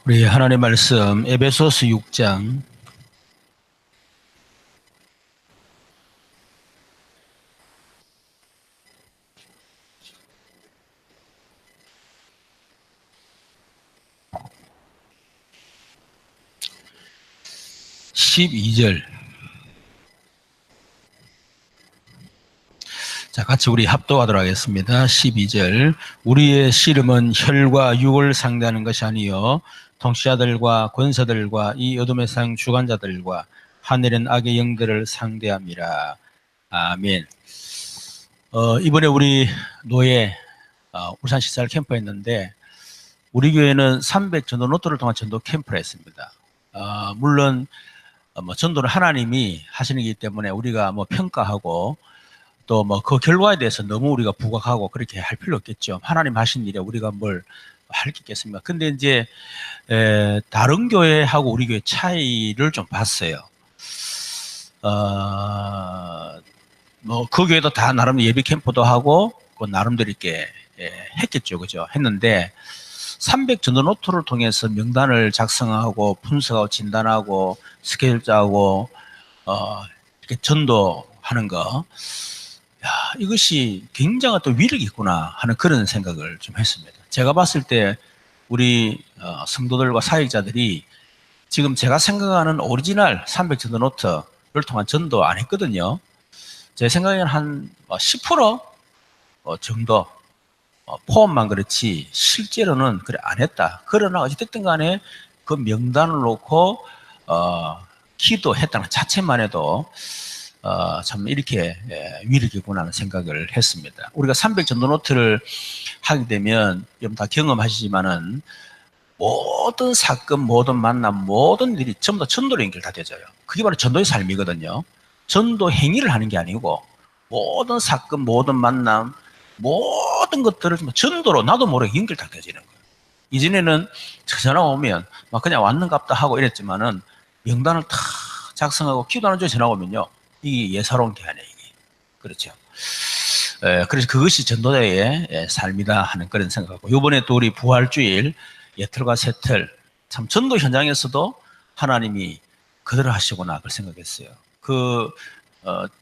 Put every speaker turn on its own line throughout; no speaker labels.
우리 하나님의 말씀 에베소서 6장 12절. 자, 같이 우리 합독하도록 하겠습니다. 12절. 우리의 씨름은 혈과 육을 상대하는 것이 아니요 통치자들과 권세들과 이 어둠의 세상 주관자들과 하늘엔 악의 영들을 상대함이라. 아멘. 이번에 우리 노예 울산 시설 캠프에 했는데 우리 교회는 300 전도 노트를 통한 전도 캠프를 했습니다. 물론 전도는 하나님이 하시는 거기 때문에 우리가 평가하고 또 그 결과에 대해서 너무 우리가 부각하고 그렇게 할 필요 없겠죠. 하나님 하신 일에 우리가 뭘 할 게 있겠습니까? 근데 이제 다른 교회하고 우리 교회 차이를 좀 봤어요. 그 교회도 다 나름 예비 캠프도 하고 나름대로 이렇게 했겠죠, 그죠? 했는데 300 전도 노트를 통해서 명단을 작성하고 분석하고 진단하고 스케줄 짜고 이렇게 전도하는 거, 야, 이것이 굉장한 또 위력이 있구나 하는 그런 생각을 좀 했습니다. 제가 봤을 때 우리 성도들과 사역자들이 지금 제가 생각하는 오리지널 300 전도 노트를 통한 전도 안 했거든요. 제 생각에는 한 10% 정도 포함만 그렇지 실제로는 그래 안 했다. 그러나 어찌됐든 간에 그 명단을 놓고 기도했다는 자체만 해도 참 이렇게 위력이구나 하는 생각을 했습니다. 우리가 300 전도 노트를 하게 되면 여러분 다 경험하시지만은 모든 사건, 모든 만남, 모든 일이 전부 다 전도로 연결 다 되져요. 그게 바로 전도의 삶이거든요. 전도 행위를 하는 게 아니고 모든 사건, 모든 만남, 모든 것들을 전도로 나도 모르게 연결 다 되지는 거예요. 이전에는 전화 오면 막 그냥 왔는갑다 하고 이랬지만은 명단을 다 작성하고 기도하는 중에 전화 오면요. 이게 예사로운 게 아니에요. 이게. 그렇죠. 그래서 그것이 전도자의 삶이다 하는 그런 생각하고, 요번에 또 우리 부활주일 예틀과 새틀, 참 전도 현장에서도 하나님이 그대로 하시구나 그걸 생각했어요.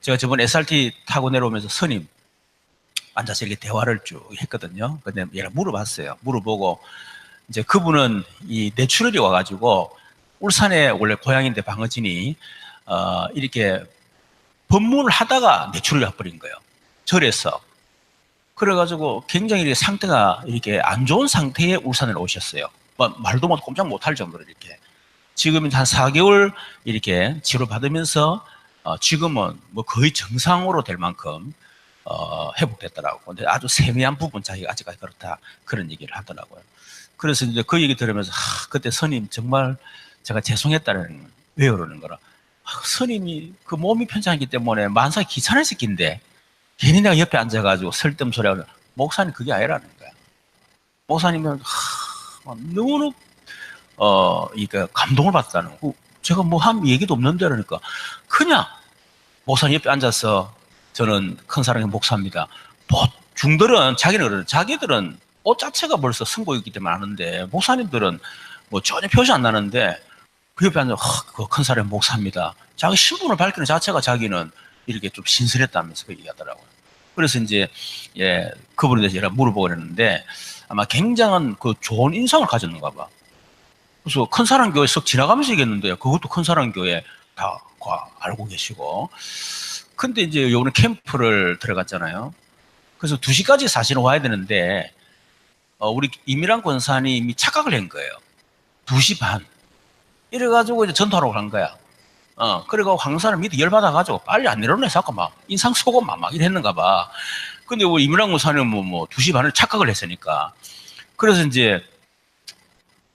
제가 저번 SRT 타고 내려오면서 스님 앉아서 이렇게 대화를 쭉 했거든요. 근데 얘가 물어봤어요. 물어보고, 이제 그분은 이 뇌출혈이 와가지고, 울산에 원래 고향인데 방어진이, 이렇게 법문을 하다가 뇌출혈이 와버린 거예요. 절에서. 그래가지고 굉장히 상태가 이렇게 안 좋은 상태에 울산에 오셨어요. 말도 꼼짝 못할 정도로 이렇게. 지금 한 4개월 이렇게 치료받으면서, 지금은 거의 정상으로 될 만큼, 회복됐더라고요. 근데 아주 세미한 부분 자기가 아직까지 그렇다. 그런 얘기를 하더라고요. 그래서 이제 그 얘기 들으면서, 그때 스님 정말 제가 죄송했다는, 왜 그러는 거라. 스님이 그 몸이 편찮기 때문에 만삭이 귀찮은 새끼인데, 괜히 내가 옆에 앉아가지고 설득 소리하고, 목사님 그게 아니라는 거야. 목사님은, 너무, 이게 감동을 받았다는 거. 제가 한 얘기도 없는데, 그러니까, 그냥, 목사님 옆에 앉아서, 저는 큰 사랑의 목사입니다. 중들은 자기들은 옷 자체가 벌써 승고이기 때문에 아는데, 목사님들은 전혀 표시 안 나는데, 그 옆에 앉아, 그 큰 사람의 목사입니다. 자기 신분을 밝히는 자체가 자기는 이렇게 좀 신선했다면서 그 얘기하더라고요. 그래서 이제, 그분에 대해서 제가 물어보고 그랬는데, 아마 굉장한 그 좋은 인상을 가졌는가 봐. 그래서 큰 사람 교회 썩 지나가면서 얘기했는데, 그것도 큰 사람 교회 다 알고 계시고. 근데 이제 요번에 캠프를 들어갔잖아요. 그래서 2시까지 사실은 와야 되는데, 우리 이미란 권사님이 이미 착각을 한 거예요. 2시 반. 이래가지고 이제 전투하러 간 거야. 그리고 황사를 밑에 열받아가지고 빨리 안 내려오네. 자꾸 막 인상 쏘고 막 이랬는가 봐. 근데 우리 이미란 권사님은 2시 반을 착각을 했으니까. 그래서 이제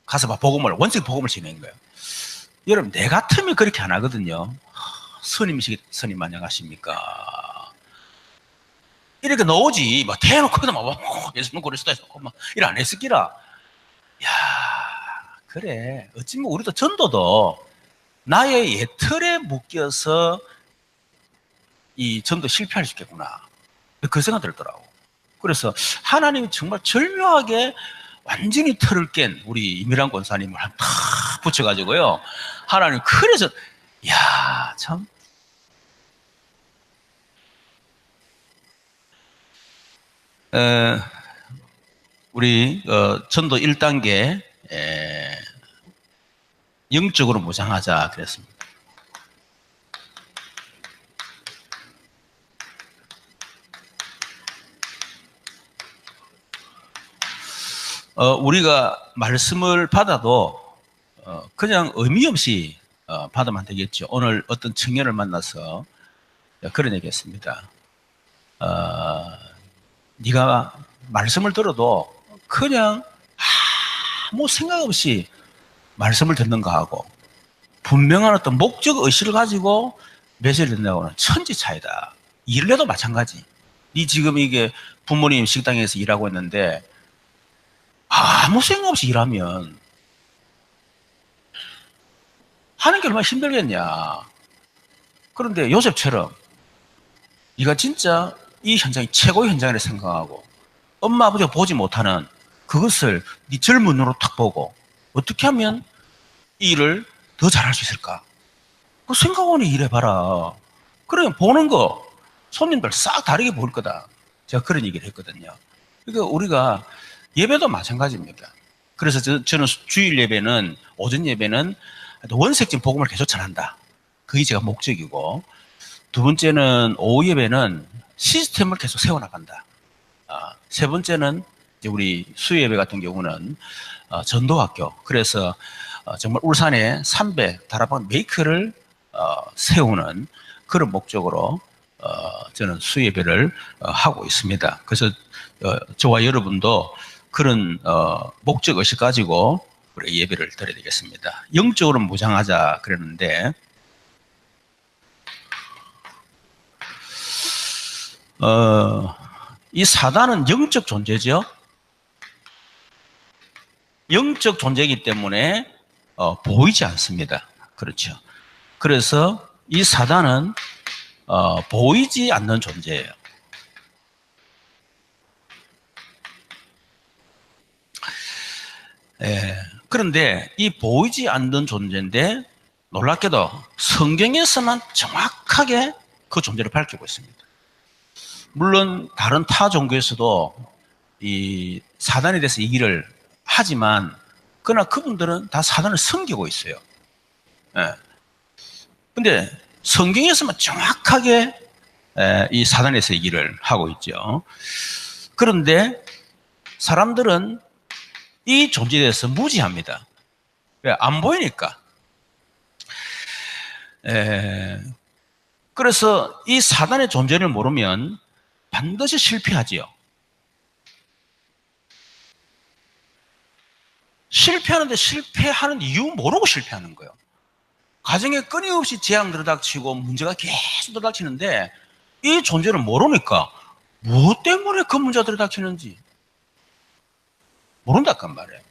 가서 막 원칙 복음을 지낸 거예요. 여러분, 내 같으면 그렇게 안 하거든요. 스님 안녕하십니까. 이렇게 넣오지. 막 대놓고 막 예수님 그리스도 막 이래 안 했을기라. 야, 그래. 어찌면 우리도 전도도 나의 예틀에 묶여서 이 전도 실패할 수 있겠구나. 그 생각 들더라고. 그래서 하나님이 정말 절묘하게 완전히 털을 깬 우리 이미란 권사님을 탁 붙여가지고요. 하나님, 그래서, 이야, 참. 우리, 전도 1단계, 영적으로 무장하자, 그랬습니다. 우리가 말씀을 받아도 그냥 의미 없이 받으면 안 되겠죠. 오늘 어떤 청년을 만나서 그런 얘기했습니다. 네가 말씀을 들어도 그냥 아무 생각 없이 말씀을 듣는가 하고 분명한 어떤 목적 의식을 가지고 메시지를 듣는다고는 천지 차이다. 일을 해도 마찬가지. 네 지금 이게 부모님 식당에서 일하고 있는데 아무 생각 없이 일하면 하는 게 얼마나 힘들겠냐. 그런데 요셉처럼 네가 진짜 이 현장이 최고의 현장이라 생각하고 엄마 아버지가 보지 못하는 그것을 네 젊은 눈으로 탁 보고 어떻게 하면 이 일을 더 잘할 수 있을까? 그 생각원이 일해봐라. 그러면 보는 거 손님들 싹 다르게 보일 거다. 제가 그런 얘기를 했거든요. 그러니까 우리가 예배도 마찬가지입니다. 그래서 저는 주일 예배는, 오전 예배는 원색진 복음을 계속 전한다. 그게 제가 목적이고, 두 번째는 오후 예배는 시스템을 계속 세워나간다. 세 번째는 이제 우리 수요 예배 같은 경우는 전도학교. 그래서 정말 울산에 300 다락방 메이크를 세우는 그런 목적으로 저는 수요 예배를 하고 있습니다. 그래서 저와 여러분도 그런 목적 의식 가지고 우리 예배를 드려야 되겠습니다. 영적으로 무장하자 그랬는데 이 사단은 영적 존재죠. 영적 존재이기 때문에 보이지 않습니다. 그렇죠. 그래서 이 사단은 보이지 않는 존재예요. 그런데 이 보이지 않는 존재인데 놀랍게도 성경에서만 정확하게 그 존재를 밝히고 있습니다. 물론 다른 타 종교에서도 이 사단에 대해서 얘기를 하지만 그러나 그분들은 다 사단을 섬기고 있어요. 근데 성경에서만 정확하게 이 사단에 대해서 얘기를 하고 있죠. 그런데 사람들은 이 존재에 대해서 무지합니다. 왜? 안 보이니까. 그래서 이 사단의 존재를 모르면 반드시 실패하지요. 실패하는데 실패하는 이유 모르고 실패하는 거예요. 가정에 끊임없이 재앙 들어닥치고 문제가 계속 들어닥치는데 이 존재를 모르니까 무엇 때문에 그 문제가 들어닥치는지 모른다란 말이에요.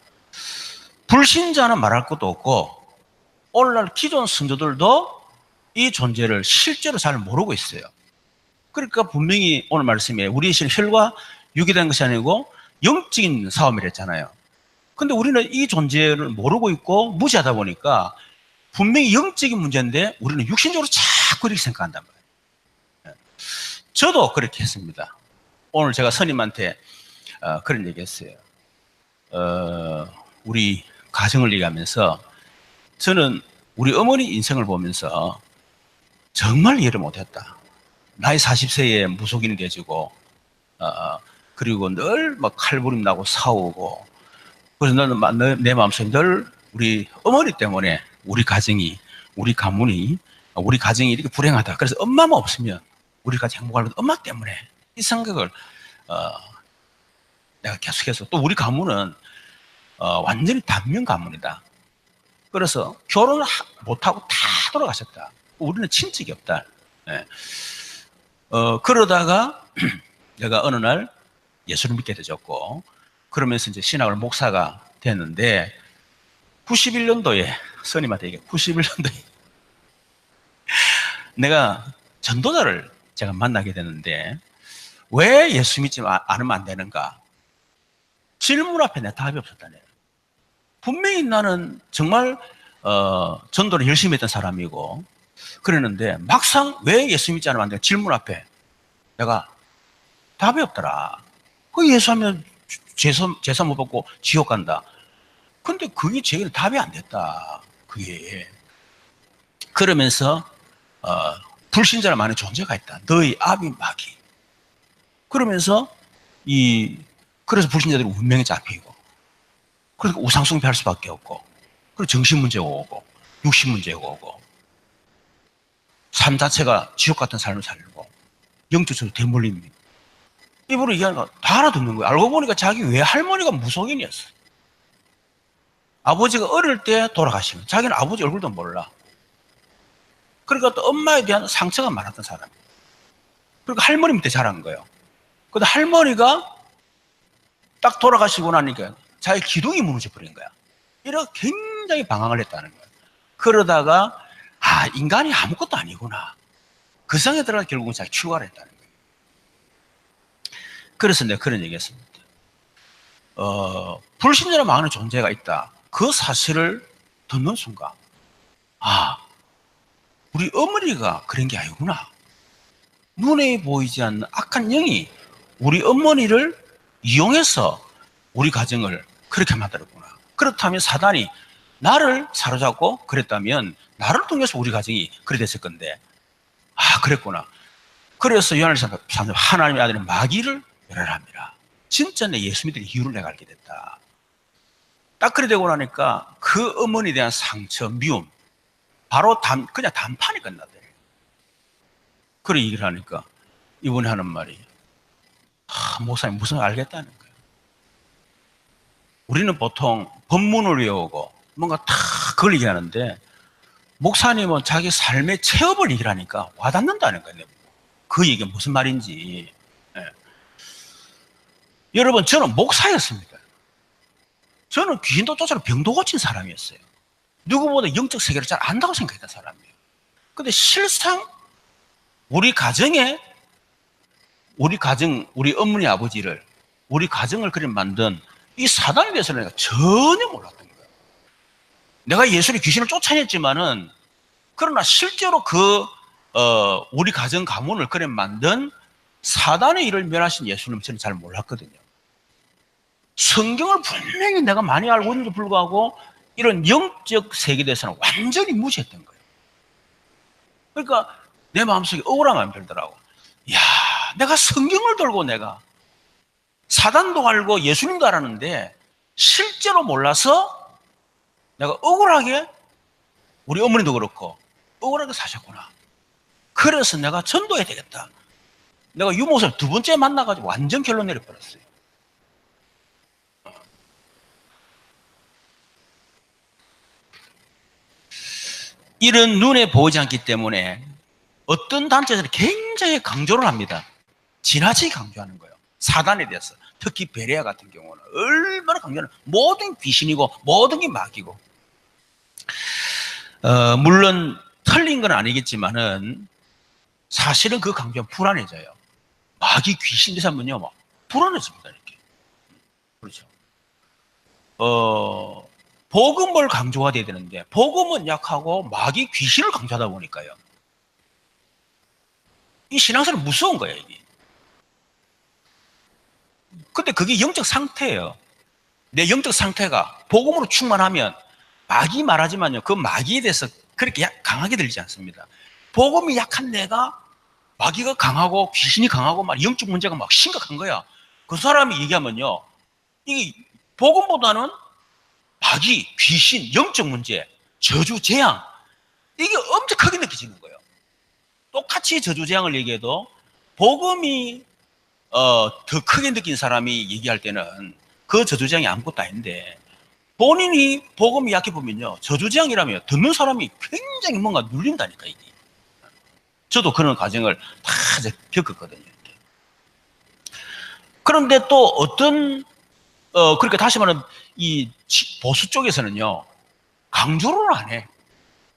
불신자는 말할 것도 없고 오늘날 기존 성도들도 이 존재를 실제로 잘 모르고 있어요. 그러니까 분명히 오늘 말씀에 우리의 신 혈과 육이 된 것이 아니고 영적인 싸움이랬잖아요. 근데 우리는 이 존재를 모르고 있고 무시하다 보니까 분명히 영적인 문제인데 우리는 육신적으로 자꾸 이렇게 생각한단 말이에요. 저도 그렇게 했습니다. 오늘 제가 스님한테 그런 얘기 했어요. 우리 가정을 얘기하면서 저는 우리 어머니 인생을 보면서 정말 이해를 못했다. 나이 40세에 무속인이 되지고 그리고 늘 막 칼부림 나고 싸우고 그래서 나는 내 마음속에 늘 우리 어머니 때문에 우리 가정이 우리 가문이 우리 가정이 이렇게 불행하다. 그래서 엄마만 없으면 우리 가정 행복하려면 엄마 때문에 이 생각을 내가 계속해서 또 우리 가문은 완전히 단명 가문이다. 그래서 결혼을 못하고 다 돌아가셨다. 우리는 친척이 없다. 네. 그러다가 내가 어느 날 예수를 믿게 되었고 그러면서 이제 신학을 목사가 됐는데 91년도에 스님한테 얘기해 91년도에 내가 전도자를 제가 만나게 되는데 왜 예수 믿지 않으면 안 되는가? 질문 앞에 내 답이 없었다네. 분명히 나는 정말 전도를 열심히 했던 사람이고 그랬는데 막상 왜 예수 믿지 않으면 안 돼? 질문 앞에 내가 답이 없더라. 그 예수하면 제사 못 받고 지옥 간다. 근데 그게 제일 답이 안 됐다. 그게. 그러면서 불신자를 많은 존재가 있다. 너희 아비 마귀. 그러면서 그래서 불신자들이 운명에 잡히고 그러니까 우상숭배할 수밖에 없고 그리고 정신 문제가 오고 육신 문제가 오고 삶 자체가 지옥 같은 삶을 살고 영적으로 대물림입니다. 이분은 얘기하는 거 다 알아듣는 거예요. 알고 보니까 자기 외할머니가 무속인이었어요. 아버지가 어릴 때 돌아가시면 자기는 아버지 얼굴도 몰라. 그러니까 또 엄마에 대한 상처가 많았던 사람이에요. 그러니까 할머니 밑에 자란 거예요. 근데 할머니가 딱 돌아가시고 나니까 자기 기둥이 무너져 버린 거야. 이렇게 굉장히 방황을 했다는 거예요. 그러다가 인간이 아무것도 아니구나. 그 생각에 들어가 결국은 자기 출가를 했다는 거예요. 그래서 내가 그런 얘기했습니다. 불신자로 많은 존재가 있다. 그 사실을 듣는 순간 우리 어머니가 그런 게 아니구나. 눈에 보이지 않는 악한 영이 우리 어머니를 이용해서 우리 가정을 그렇게 만들었구나. 그렇다면 사단이 나를 사로잡고 그랬다면 나를 통해서 우리 가정이 그래 됐을 건데 그랬구나. 그래서 요한일서 3장 하나님의 아들은 마귀를 멸하랍니다. 진짜 내 예수 믿을 이유를 내가 알게 됐다. 딱 그래 되고 나니까 그 어머니에 대한 상처, 미움 바로 그냥 단판이 끝나더래요. 그래 얘기를 하니까 이분이 하는 말이 목사님 무슨 알겠다는 거예요. 우리는 보통 법문을 외우고 뭔가 다 그걸 얘기하는데 목사님은 자기 삶의 체험을 얘기하니까 와닿는다는 거예요. 그 얘기가 무슨 말인지. 여러분 저는 목사였습니다. 저는 귀신도 쫓아서 병도 고친 사람이었어요. 누구보다 영적 세계를 잘 안다고 생각했던 사람이에요. 근데 실상 우리 가정에 우리 어머니 아버지를 우리 가정을 그렇게 만든 이 사단에 대해서는 내가 전혀 몰랐던 거예요. 내가 예수를 귀신을 쫓아냈지만은 그러나 실제로 우리 가정 가문을 그래 만든 사단의 일을 멸하신 예수님 저는 잘 몰랐거든요. 성경을 분명히 내가 많이 알고 있는데도 불구하고 이런 영적 세계에 대해서는 완전히 무시했던 거예요. 그러니까 내 마음속에 억울한 마음이 들더라고. 이야, 내가 성경을 들고 내가 사단도 알고 예수님도 알았는데 실제로 몰라서 내가 억울하게 우리 어머니도 그렇고 억울하게 사셨구나. 그래서 내가 전도해야 되겠다. 내가 유목사님 두 번째 만나가지고 완전 결론 내려버렸어요. 이런 눈에 보이지 않기 때문에 어떤 단체에서는 굉장히 강조를 합니다. 지나치게 강조하는 거예요. 사단에 대해서. 특히 베레아 같은 경우는 얼마나 강조하는 모든 귀신이고 모든 게 마귀고. 물론 틀린 건 아니겠지만은 사실은 그 강조는 불안해져요. 마귀 귀신 대사면요 막 불안해집니다. 이렇게. 그렇죠. 복음을 강조가 돼야 되는데 복음은 약하고 마귀 귀신을 강조하다 보니까요. 이 신앙생활은 무서운 거예요, 이게. 근데 그게 영적 상태예요. 내 영적 상태가 복음으로 충만하면 마귀 말하지만요. 그 마귀에 대해서 그렇게 강하게 들리지 않습니다. 복음이 약한 내가 마귀가 강하고 귀신이 강하고 막 영적 문제가 막 심각한 거야. 그 사람이 얘기하면요. 이게 복음보다는 마귀, 귀신, 영적 문제, 저주, 재앙 이게 엄청 크게 느껴지는 거예요. 똑같이 저주, 재앙을 얘기해도 복음이 더 크게 느낀 사람이 얘기할 때는 그 저주, 재앙이 아무것도 아닌데 본인이 복음이 약해 보면요. 저주, 재앙이라면 듣는 사람이 굉장히 뭔가 눌린다니까 이게. 저도 그런 과정을 다 겪었거든요. 이렇게. 그런데 또 어떤 그러니까 다시 말하면 이 보수 쪽에서는요. 강조를 안 해.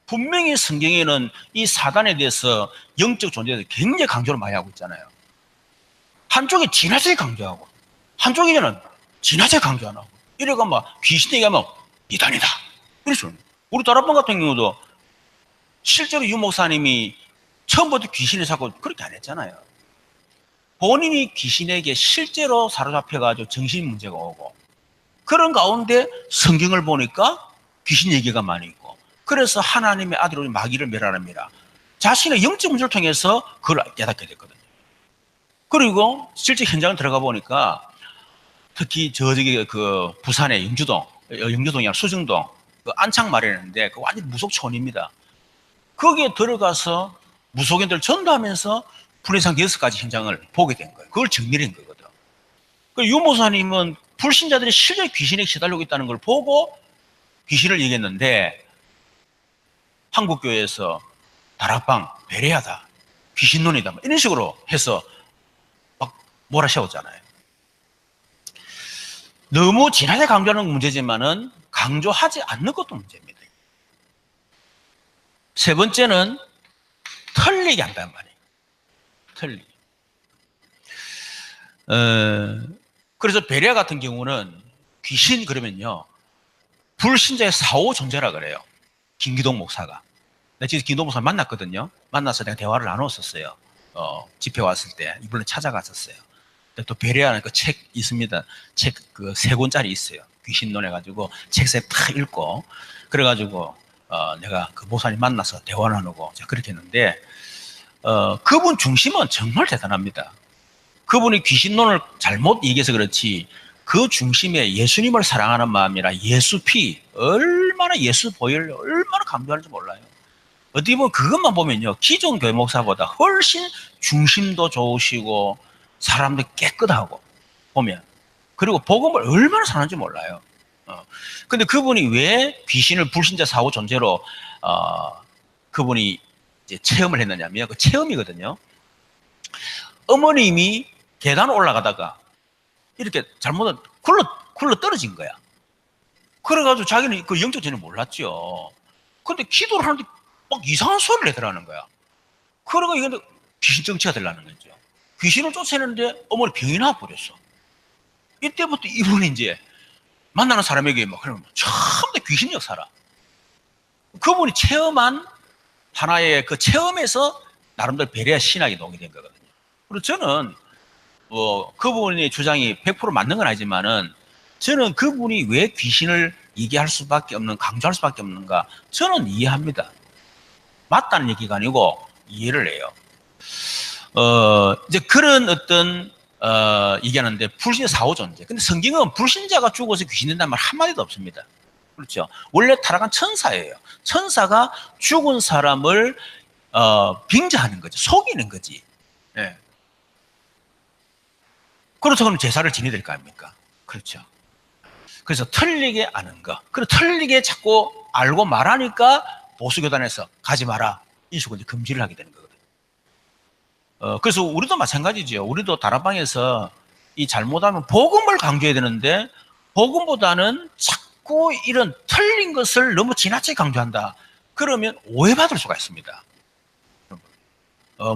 분명히 성경에는 이 사단에 대해서 영적 존재에 대해서 굉장히 강조를 많이 하고 있잖아요. 한쪽에 지나치게 강조하고 한쪽에는 지나치게 강조 안 하고. 이래가 막 귀신 얘기하면 이단이다. 그렇죠. 우리 다락방 같은 경우도 실제로 유 목사님이 처음부터 귀신을 잡고 그렇게 안 했잖아요. 본인이 귀신에게 실제로 사로잡혀가지고 정신 문제가 오고 그런 가운데 성경을 보니까 귀신 얘기가 많이 있고 그래서 하나님의 아들로 마귀를 멸하랍니다. 자신의 영적 문제를 통해서 그걸 깨닫게 됐거든요. 그리고 실제 현장을 들어가 보니까 특히 저기 그 부산의 영주동이 아니라 수정동 그 안창 마련했는데 그 완전 무속촌입니다. 거기에 들어가서 무속인들 전도하면서 불의상 6가지 현장을 보게 된 거예요. 그걸 정리한 거거든. 그 유모사님은 불신자들이 실제 귀신에 시달리고 있다는 걸 보고 귀신을 얘기했는데 한국교회에서 다락방 배려하다 귀신론이다 이런 식으로 해서 막 몰아세웠잖아요. 너무 지나게 강조하는 문제지만은 강조하지 않는 것도 문제입니다. 세 번째는 털리게 한단 말이에요. 털리게. 그래서 베레아 같은 경우는 귀신 그러면요 불신자의 사후 존재라 그래요. 김기동 목사가. 내가 지금 김기동 목사 만났거든요. 만나서 내가 대화를 나눴었어요. 집회 왔을 때 이번에 찾아갔었어요. 또 베레아는 그 책 있습니다. 책 그 3권짜리 있어요. 귀신론 해가지고 책세 탁 읽고 그래가지고 내가 그 목사님 만나서 대화 나누고 그렇게 했는데 그분 중심은 정말 대단합니다. 그분이 귀신론을 잘못 얘기해서 그렇지 그 중심에 예수님을 사랑하는 마음이라 예수 피 얼마나 예수 보혈 얼마나 강조하는지 몰라요. 어떻게 보면 그것만 보면요 기존 교회 목사보다 훨씬 중심도 좋으시고 사람들 깨끗하고 보면 그리고 복음을 얼마나 사는지 몰라요. 근데 그분이 왜 귀신을 불신자 사후 존재로 그분이 이제 체험을 했느냐면 그 체험이거든요. 어머님이 계단 올라가다가 이렇게 잘못은 굴러 떨어진 거야. 그래가지고 자기는 그 영적 전혀 몰랐죠. 근데 기도를 하는데 막 이상한 소리를 내더라는 거야. 그러고 이게 귀신 정치가 되려는 거죠. 귀신을 쫓아내는데 어머니 병이 나와버렸어. 이때부터 이분이 이제 만나는 사람에게 막 그러면 처음 귀신 역사라. 그분이 체험한 하나의 그 체험에서 나름대로 베레아 신학이 녹이된 거거든요. 그리고 저는 그분의 주장이 100% 맞는 건 아니지만은 저는 그분이 왜 귀신을 얘기할 수밖에 없는, 강조할 수밖에 없는가 저는 이해합니다. 맞다는 얘기가 아니고 이해를 해요. 이제 그런 어떤 얘기하는데 불신의 사후 존재. 근데 성경은 불신자가 죽어서 귀신 된다는 말 한마디도 없습니다. 그렇죠. 원래 타락한 천사예요. 천사가 죽은 사람을 빙자하는 거죠. 속이는 거지. 예. 그렇다고 하면 제사를 지내야 될 거 아닙니까? 그렇죠. 그래서 틀리게 아는 거. 그리고 틀리게 자꾸 알고 말하니까 보수교단에서 가지 마라. 이 식으로 이제 금지를 하게 되는 거거든요. 그래서 우리도 마찬가지죠. 우리도 다락방에서 이 잘못하면 복음을 강조해야 되는데 복음보다는 자꾸 이런 틀린 것을 너무 지나치게 강조한다. 그러면 오해받을 수가 있습니다.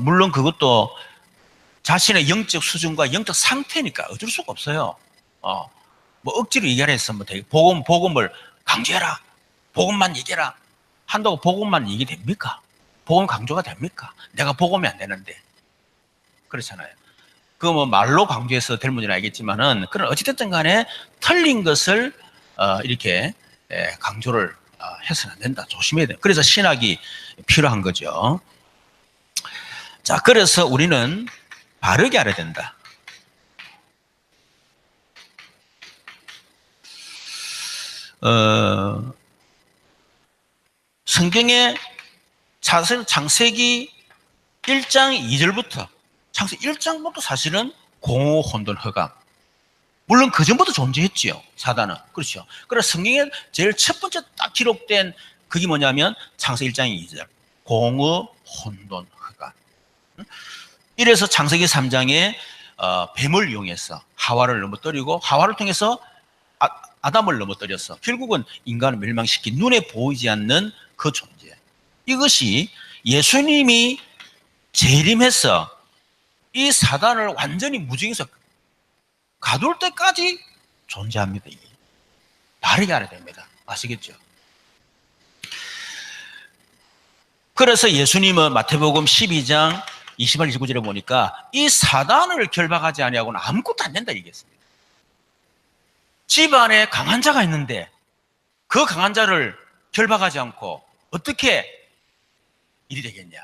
물론 그것도 자신의 영적 수준과 영적 상태니까 어쩔 수가 없어요. 뭐 억지로 얘기하라 했으면 복음을 강조해라. 복음만 얘기해라. 한다고 복음만 얘기됩니까? 복음 강조가 됩니까? 내가 복음이 안 되는데. 그렇잖아요. 그 뭐 말로 강조해서 될 문제는 알겠지만은 그런 어찌됐든 간에 틀린 것을 이렇게 강조를 해서는 안 된다. 조심해야 돼요. 그래서 신학이 필요한 거죠. 자, 그래서 우리는 바르게 알아야 된다. 성경에 창세기 1장 2절부터 창세기 1장부터 사실은 공허, 혼돈, 허감. 물론 그 전부터 존재했지요. 사단은. 그렇죠. 그래서 성경에 제일 첫 번째 딱 기록된 그게 뭐냐면 창세기 1장 2절. 공허, 혼돈, 허감. 이래서 창세기 3장에 뱀을 이용해서 하와를 넘어뜨리고 하와를 통해서 아담을 넘어뜨렸어. 결국은 인간을 멸망시킨 눈에 보이지 않는 그 존재. 이것이 예수님이 재림해서 이 사단을 완전히 무징해서 가둘 때까지 존재합니다. 이게. 바르게 알아야 됩니다. 아시겠죠? 그래서 예수님은 마태복음 12장 28, 29절에 보니까 이 사단을 결박하지 아니하고는 아무것도 안 된다 얘기했습니다. 집안에 강한 자가 있는데 그 강한 자를 결박하지 않고 어떻게 일이 되겠냐.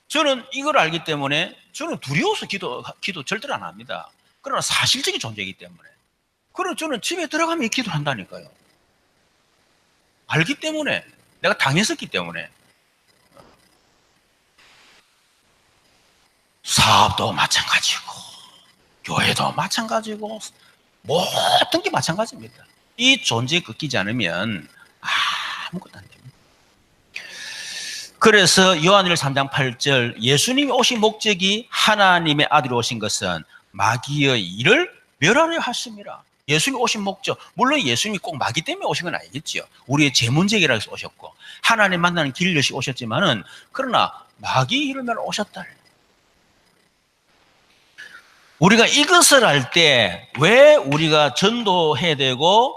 저는 이걸 알기 때문에 저는 두려워서 기도 절대로 안 합니다. 그러나 사실적인 존재이기 때문에. 그래서 저는 집에 들어가면 기도한다니까요. 알기 때문에, 내가 당했었기 때문에. 사업도 마찬가지고 교회도 마찬가지고 모든 게 마찬가지입니다. 이 존재에 꺾이지 않으면 아무것도 안 됩니다. 그래서 요한일서 3장 8절 예수님이 오신 목적이 하나님의 아들이 오신 것은 마귀의 일을 멸하려 하심이라. 예수님이 오신 목적, 물론 예수님이 꼭 마귀 때문에 오신 건 아니겠죠. 우리의 재문제기라 해서 오셨고 하나님 만나는 길을 여시 오셨지만은 그러나 마귀 일을 멸하러 오셨다. 우리가 이것을 알 때 왜 우리가 전도해야 되고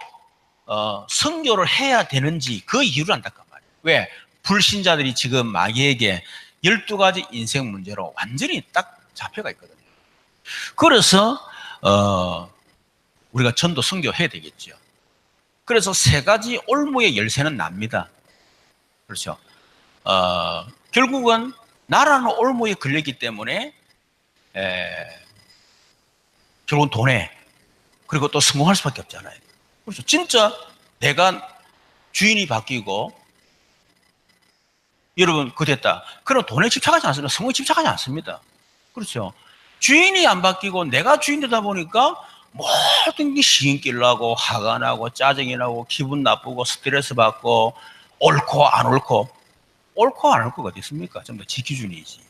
선교를 해야 되는지 그 이유를 안다고 말이에요. 왜? 불신자들이 지금 마귀에게 12가지 인생 문제로 완전히 딱 잡혀가 있거든요. 그래서 우리가 전도 선교해야 되겠죠. 그래서 3가지 올무의 열쇠는 납니다. 그렇죠. 결국은 나라는 올무에 걸렸기 때문에 결국은 돈에 그리고 또 성공할 수밖에 없잖아요. 그렇죠. 진짜 내가 주인이 바뀌고 여러분 됐다. 그럼 돈에 집착하지 않습니다. 성공에 집착하지 않습니다. 그렇죠. 주인이 안 바뀌고 내가 주인 되다 보니까 모든 게 시인길 나고 화가 나고 짜증이 나고 기분 나쁘고 스트레스 받고 옳고 안 옳고 안 옳고가 어디 있습니까? 전부 다 지 기준이지.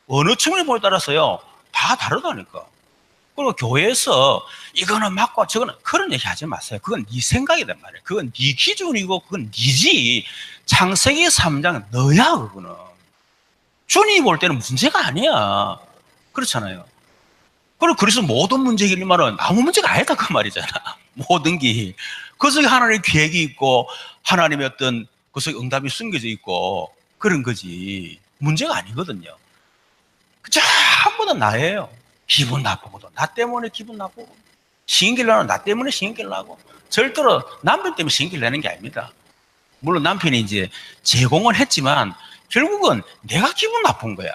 어느 측면에 보에 따라서요 다 다르다니까. 그리고 교회에서 이거는 맞고 저거는 그런 얘기 하지 마세요. 그건 네 생각이란 말이에요. 그건 네 기준이고 그건 네지. 창세기 3장 너야 그거는. 주님이 볼 때는 문제가 아니야. 그렇잖아요. 그리고 그래서 모든 문제이기만은 아무 문제가 아니다 그 말이잖아. 모든 게. 그 속에 하나님의 계획이 있고 하나님의 어떤 그 속에 응답이 숨겨져 있고 그런 거지. 문제가 아니거든요. 전부 다 나예요. 기분 나쁘고도 나 때문에 기분 나쁘고 신길 나는 나 때문에 신길 나고 절대로 남편 때문에 신길 내는 게 아닙니다. 물론 남편이 이제 제공을 했지만 결국은 내가 기분 나쁜 거야.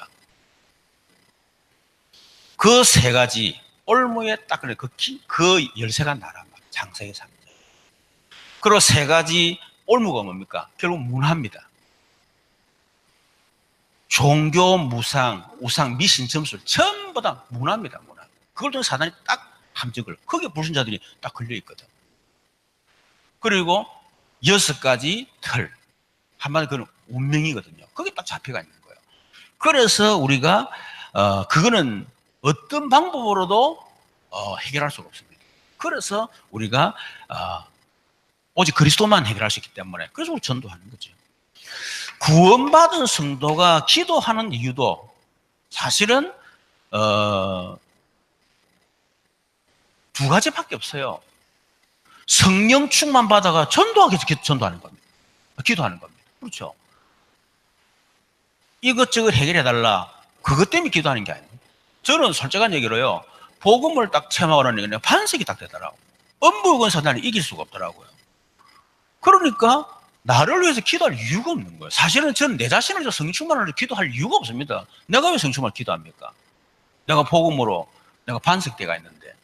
그 3가지 올무에 딱 그래 그 열쇠가 나란 말이야. 창세기 3장. 그리고 3가지 올무가 뭡니까? 결국 문화입니다. 종교, 무상, 우상, 미신, 점술 전부 다 문화입니다. 문화. 그걸 통해 사단이 딱 함정을 거기에 불신자들이 딱 걸려있거든. 그리고 6가지 틀 한마디로 그건 운명이거든요. 거기에 딱 잡혀가 있는 거예요. 그래서 우리가 그거는 어떤 방법으로도 해결할 수가 없습니다. 그래서 우리가 오직 그리스도만 해결할 수 있기 때문에 그래서 우리 전도하는 거죠. 구원받은 성도가 기도하는 이유도 사실은 2가지밖에 없어요. 성령 충만 받아가 전도하기 위해서 전도하는 겁니다. 기도하는 겁니다. 그렇죠. 이것저것 해결해달라. 그것 때문에 기도하는 게 아니에요. 저는 솔직한 얘기로요. 복음을 딱 체험하는 게 반석이 딱 되더라고요. 엄부건 사단을 이길 수가 없더라고요. 그러니까 나를 위해서 기도할 이유가 없는 거예요. 사실은 저는 내 자신을 위해서 성령 충만을 기도할 이유가 없습니다. 내가 왜 성령 충만을 기도합니까? 내가 복음으로 내가 반석대가 있는데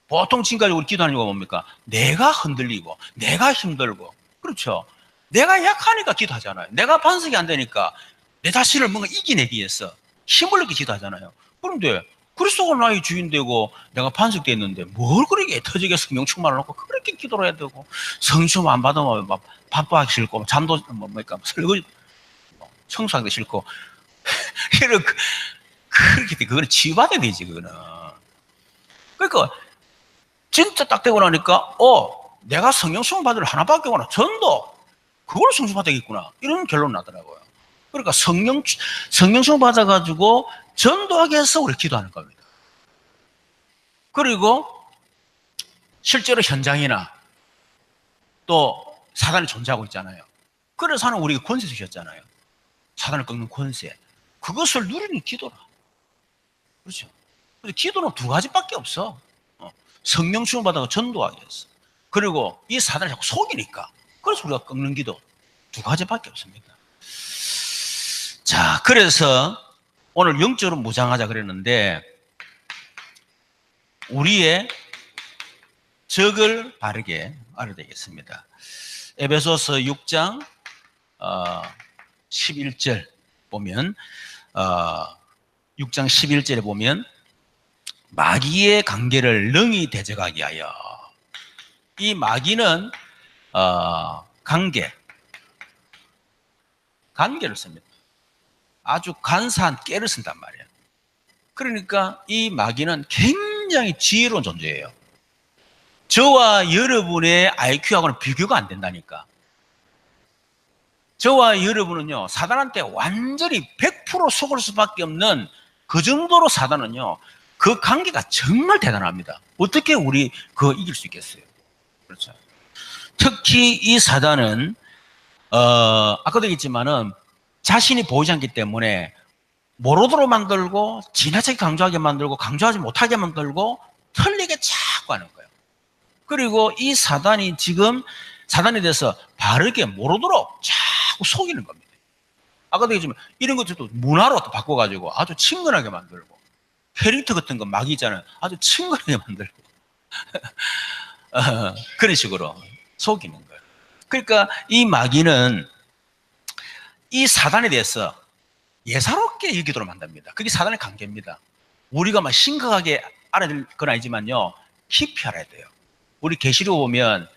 보통 지금까지 우리 기도하는 이유가 뭡니까? 내가 흔들리고 내가 힘들고 그렇죠. 내가 약하니까 기도하잖아요. 내가 반석이 안 되니까 내 자신을 뭔가 이겨내기 위해서 힘을 내기 기도하잖아요. 그런데 그리스도가 나의 주인 되고 내가 반석되어 있는데 뭘 그렇게 터지게 성령 충만을 놓고 그렇게 기도를 해야 되고 성령 충만 안 받으면 막 바빠하기 싫고 잠도 뭡니까 설거지 청소하기 싫고 그렇게 돼. 그거는 치유받아야 되지 그거는. 그러니까 진짜 딱 되고 나니까 내가 성령 충만 받을 하나밖에 없구나. 전도 그걸 성령 받아야겠구나. 이런 결론 나더라고요. 그러니까 성령 충만 받아가지고 전도하기 위해서 우리 기도하는 겁니다. 그리고 실제로 현장이나 또 사단이 존재하고 있잖아요. 그래서 하나님 우리에게 권세 주셨잖아요. 사단을 꺾는 권세. 그것을 누리는 기도라. 그렇죠. 그래서 기도는 두 가지밖에 없어. 성령 충만 받아서 전도하기 위해서. 그리고 이 사단을 자꾸 속이니까. 그래서 우리가 꺾는 기도 두 가지밖에 없습니다. 자, 그래서 오늘 영적으로 무장하자 그랬는데 우리의 적을 바르게 알아야 되겠습니다. 에베소서 6장 11절 보면 6장 11절에 보면 마귀의 관계를 능히 대적하게 하여. 이 마귀는 관계를 씁니다. 아주 간사한 깨를 쓴단 말이에요. 그러니까 이 마귀는 굉장히 지혜로운 존재예요. 저와 여러분의 IQ하고는 비교가 안 된다니까. 저와 여러분은요, 사단한테 완전히 100% 속을 수밖에 없는 그 정도로 사단은요, 그 관계가 정말 대단합니다. 어떻게 우리 그거 이길 수 있겠어요? 그렇죠. 특히 이 사단은, 아까도 얘기했지만은 자신이 보이지 않기 때문에 모르도록 만들고, 지나치게 강조하게 만들고, 강조하지 못하게 만들고, 틀리게 자꾸 하는 거예요. 그리고 이 사단이 지금 사단에 대해서 바르게 모르도록 자꾸 속이는 겁니다. 아까도 얘기했지만 이런 것들도 문화로 또 바꿔가지고 아주 친근하게 만들고, 캐릭터 같은 거 막 있잖아요. 아주 친근하게 만들고 그런 식으로 속이는 거예요. 그러니까 이 마귀는 이 사단에 대해서 예사롭게 얘기도록 만듭니다. 그게 사단의 관계입니다. 우리가 막 심각하게 알아야 될 건 아니지만요, 깊이 알아야 돼요. 우리 계시록 보면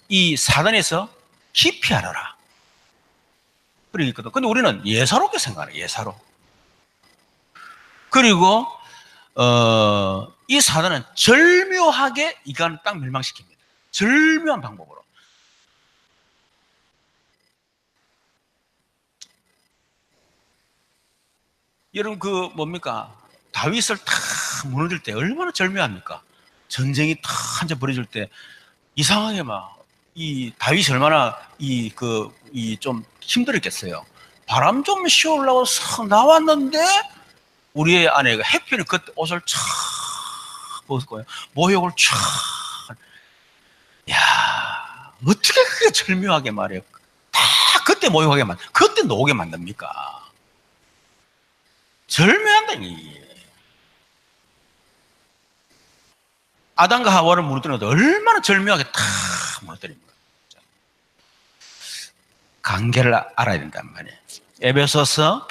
이 사단에서 깊이 알아라 그렇게 있거든. 근데 우리는 예사롭게 생각해요. 예사로. 그리고 이 사단은 절묘하게 이간을 딱 멸망시킵니다. 절묘한 방법으로. 여러분 그 뭡니까? 다윗을 탁 무너질 때 얼마나 절묘합니까? 전쟁이 탁 한참 벌어질 때 이상하게 막 이 다윗이 얼마나 좀 힘들었겠어요. 바람 좀 쉬우려고 싹 나왔는데 우리의 아내가 해피는 그때 옷을 촥 벗을 거예요. 모욕을 촥. 야, 어떻게 그게 절묘하게 말해요? 다 그때 모욕하게 그때 노게 만듭니까? 절묘한다니. 아담과 하와를 무너뜨린 것도 얼마나 절묘하게 탁 무너뜨린 거예요. 관계를 알아야 된단 말이에요. 에베소서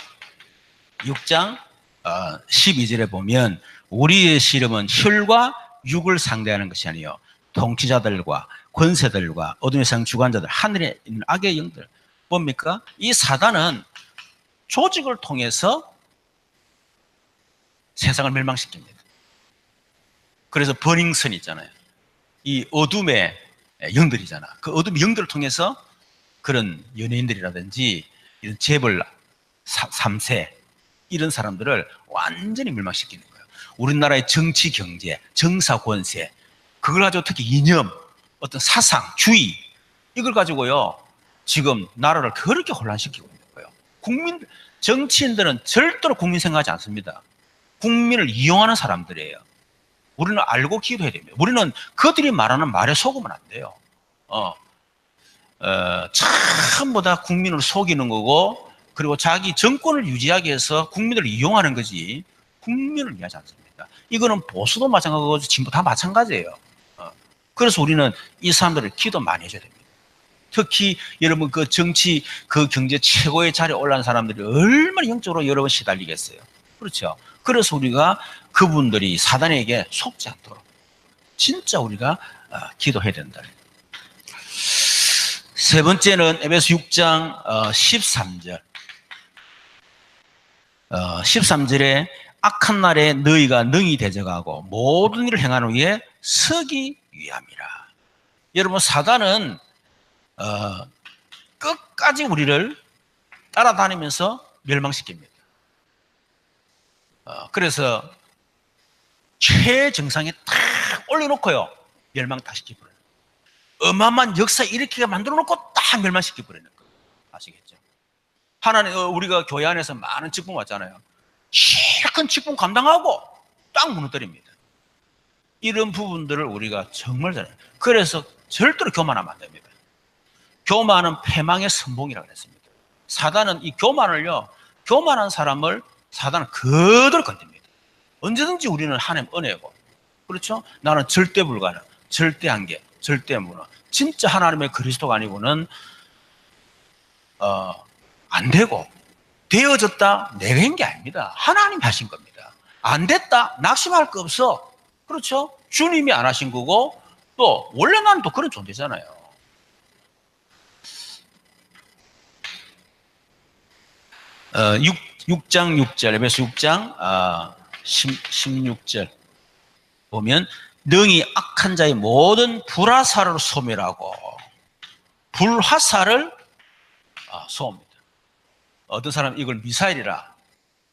6장 12절에 보면 우리의 씨름은 혈과 육을 상대하는 것이 아니요 통치자들과 권세들과 어둠의 세상 주관자들, 하늘에 있는 악의 영들. 뭡니까? 이 사단은 조직을 통해서 세상을 멸망시킵니다. 그래서 버닝썬 있잖아요. 이 어둠의 영들이잖아. 그 어둠의 영들을 통해서 그런 연예인들이라든지 이런 재벌 3세 이런 사람들을 완전히 멸망시키는 거예요. 우리나라의 정치, 경제, 정사, 권세, 그걸 가지고 특히 이념, 어떤 사상, 주의, 이걸 가지고요, 지금 나라를 그렇게 혼란시키고 있는 거예요. 정치인들은 절대로 국민 생각하지 않습니다. 국민을 이용하는 사람들이에요. 우리는 알고 기도해야 됩니다. 우리는 그들이 말하는 말에 속으면 안 돼요. 전부 다 국민을 속이는 거고, 그리고 자기 정권을 유지하기 위해서 국민을 이용하는 거지, 국민을 위하지 않습니다. 이거는 보수도 마찬가지고, 진보 다 마찬가지예요. 그래서 우리는 이 사람들을 기도 많이 해줘야 됩니다. 특히 여러분 그 정치, 그 경제 최고의 자리에 올라간 사람들이 얼마나 영적으로 여러분 시달리겠어요. 그렇죠. 그래서 우리가 그분들이 사단에게 속지 않도록 진짜 우리가 기도해야 된다. 세 번째는 에베소 6장 13절. 13절에 악한 날에 너희가 능히 대적하고 모든 일을 행하는 후에 서기 위함이라. 여러분 사단은 끝까지 우리를 따라다니면서 멸망시킵니다. 그래서 최정상에 탁 올려놓고요, 멸망 다 시켜버려요. 어마어마한 역사 일으키게 만들어 놓고 딱 멸망시켜버리는 거예요. 아시겠죠? 하나님, 우리가 교회 안에서 많은 직분 왔잖아요. 제일 큰 직분 감당하고 딱 무너뜨립니다. 이런 부분들을 우리가 정말 잘해요. 그래서 절대로 교만하면 안 됩니다. 교만은 패망의 선봉이라고 그랬습니다. 사단은 이 교만한 사람을 사단은 그대로 건듭니다. 언제든지 우리는 하나님 은혜고, 그렇죠? 나는 절대 불가능, 절대 한계, 절대 무너. 진짜 하나님의 그리스도가 아니고는 안 되고, 되어졌다 내가 한 게 아닙니다. 하나님 하신 겁니다. 안 됐다 낙심할 거 없어. 그렇죠? 주님이 안 하신 거고, 또 원래 나는 또 그런 존재잖아요. 어, 6장 6절, 에베소 6장 16절 보면 능히 악한 자의 모든 불화살을 소멸하고, 불화살을 쏘옵니다. 어떤 사람은 이걸 미사일이라,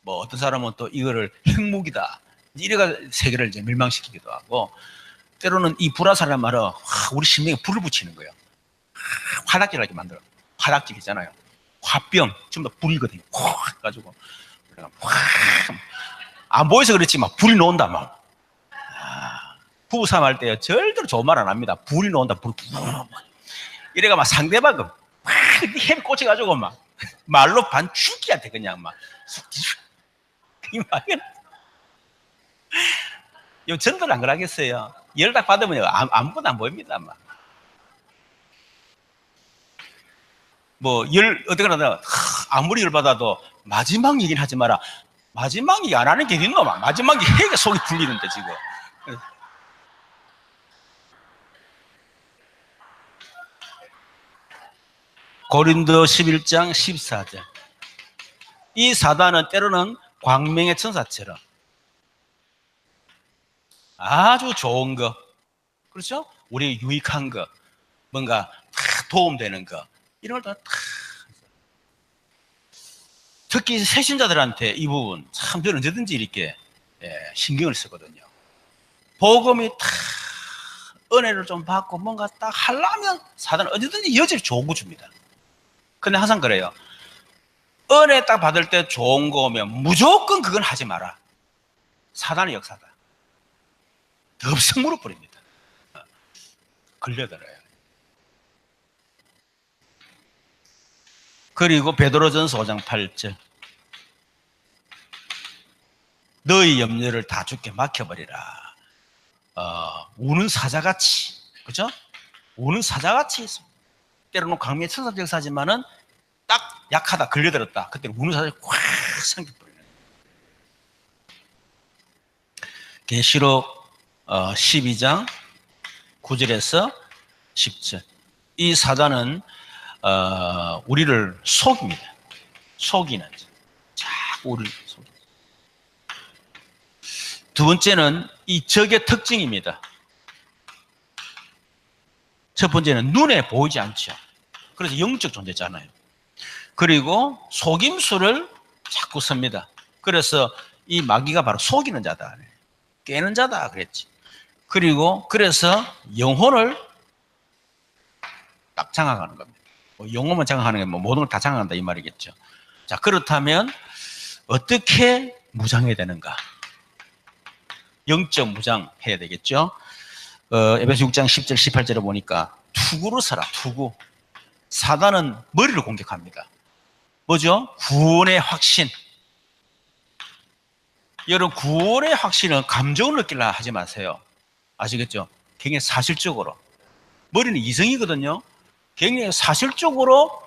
뭐 어떤 사람은 또 이거를 핵무기다, 이래가 세계를 이제 멸망시키기도 하고, 때로는 이 불화살이란 말은 우리 심령에 불을 붙이는 거예요. 화닥질하게 만들어. 화닥질 있잖아요. 화병 전부 다 불이거든요. 확 가지고 안 보여서 그렇지 막 불이 나온다 막. 부부싸움 할 때 절대로 좋은 말 안 합니다. 불이 나온다, 불. 이래가 막 상대방을 힘 꽂혀가지고 막 말로 반죽기한테 그냥 막. 이 말은 요 전들 안 그러겠어요. 열 딱 받으면 아무것도 안 보입니다. 막. 뭐 어떻게나 아무리 열 받아도 마지막 얘기는 하지 마라. 마지막 얘기 안 하는 게 있노? 막 마지막 얘기 해가 속이 풀리는데 지금. 고린도 11장 14절. 이 사단은 때로는 광명의 천사처럼 아주 좋은 거, 그렇죠? 우리에게 유익한 거, 뭔가 도움되는 거, 이런 걸 다 특히 새신자들한테 이 부분 참 저는 언제든지 이렇게 신경을 쓰거든요. 복음이 다 은혜를 좀 받고 뭔가 딱 하려면 사단은 언제든지 여지를 좋은 거 줍니다. 근데 항상 그래요. 은혜 딱 받을 때 좋은 거 오면 무조건 그건 하지 마라. 사단의 역사다. 덥석 무릎 뿌립니다. 걸려들어요. 그리고 베드로전서 5장 8절. 너희 염려를 다 주께 맡겨버리라. 우는 사자같이, 그죠? 우는 사자같이 때로는 광명의 천사적 역사지만은 딱 약하다, 걸려들었다. 그때 우는 사자를 꽉 삼켜버리는. 계시록 12장 9절에서 10절. 이 사단은 우리를 속입니다. 속이는 자꾸 우리를 속입니다. 두 번째는 이 적의 특징입니다. 첫 번째는 눈에 보이지 않죠. 그래서 영적 존재잖아요. 그리고 속임수를 자꾸 씁니다. 그래서 이 마귀가 바로 속이는 자다, 깨는 자다 그랬지. 그리고 그래서 영혼을 딱 장악하는 겁니다. 영혼만 장악하는 게 모든 걸 다 장악한다 이 말이겠죠. 자, 그렇다면 어떻게 무장해야 되는가? 영적 무장해야 되겠죠. 에베소 6장 10절 18절에 보니까 투구로 서라. 투구. 사단은 머리를 공격합니다. 뭐죠? 구원의 확신. 여러분, 구원의 확신은 감정을 느끼려 하지 마세요. 아시겠죠? 굉장히 사실적으로. 머리는 이성이거든요. 굉장히 사실적으로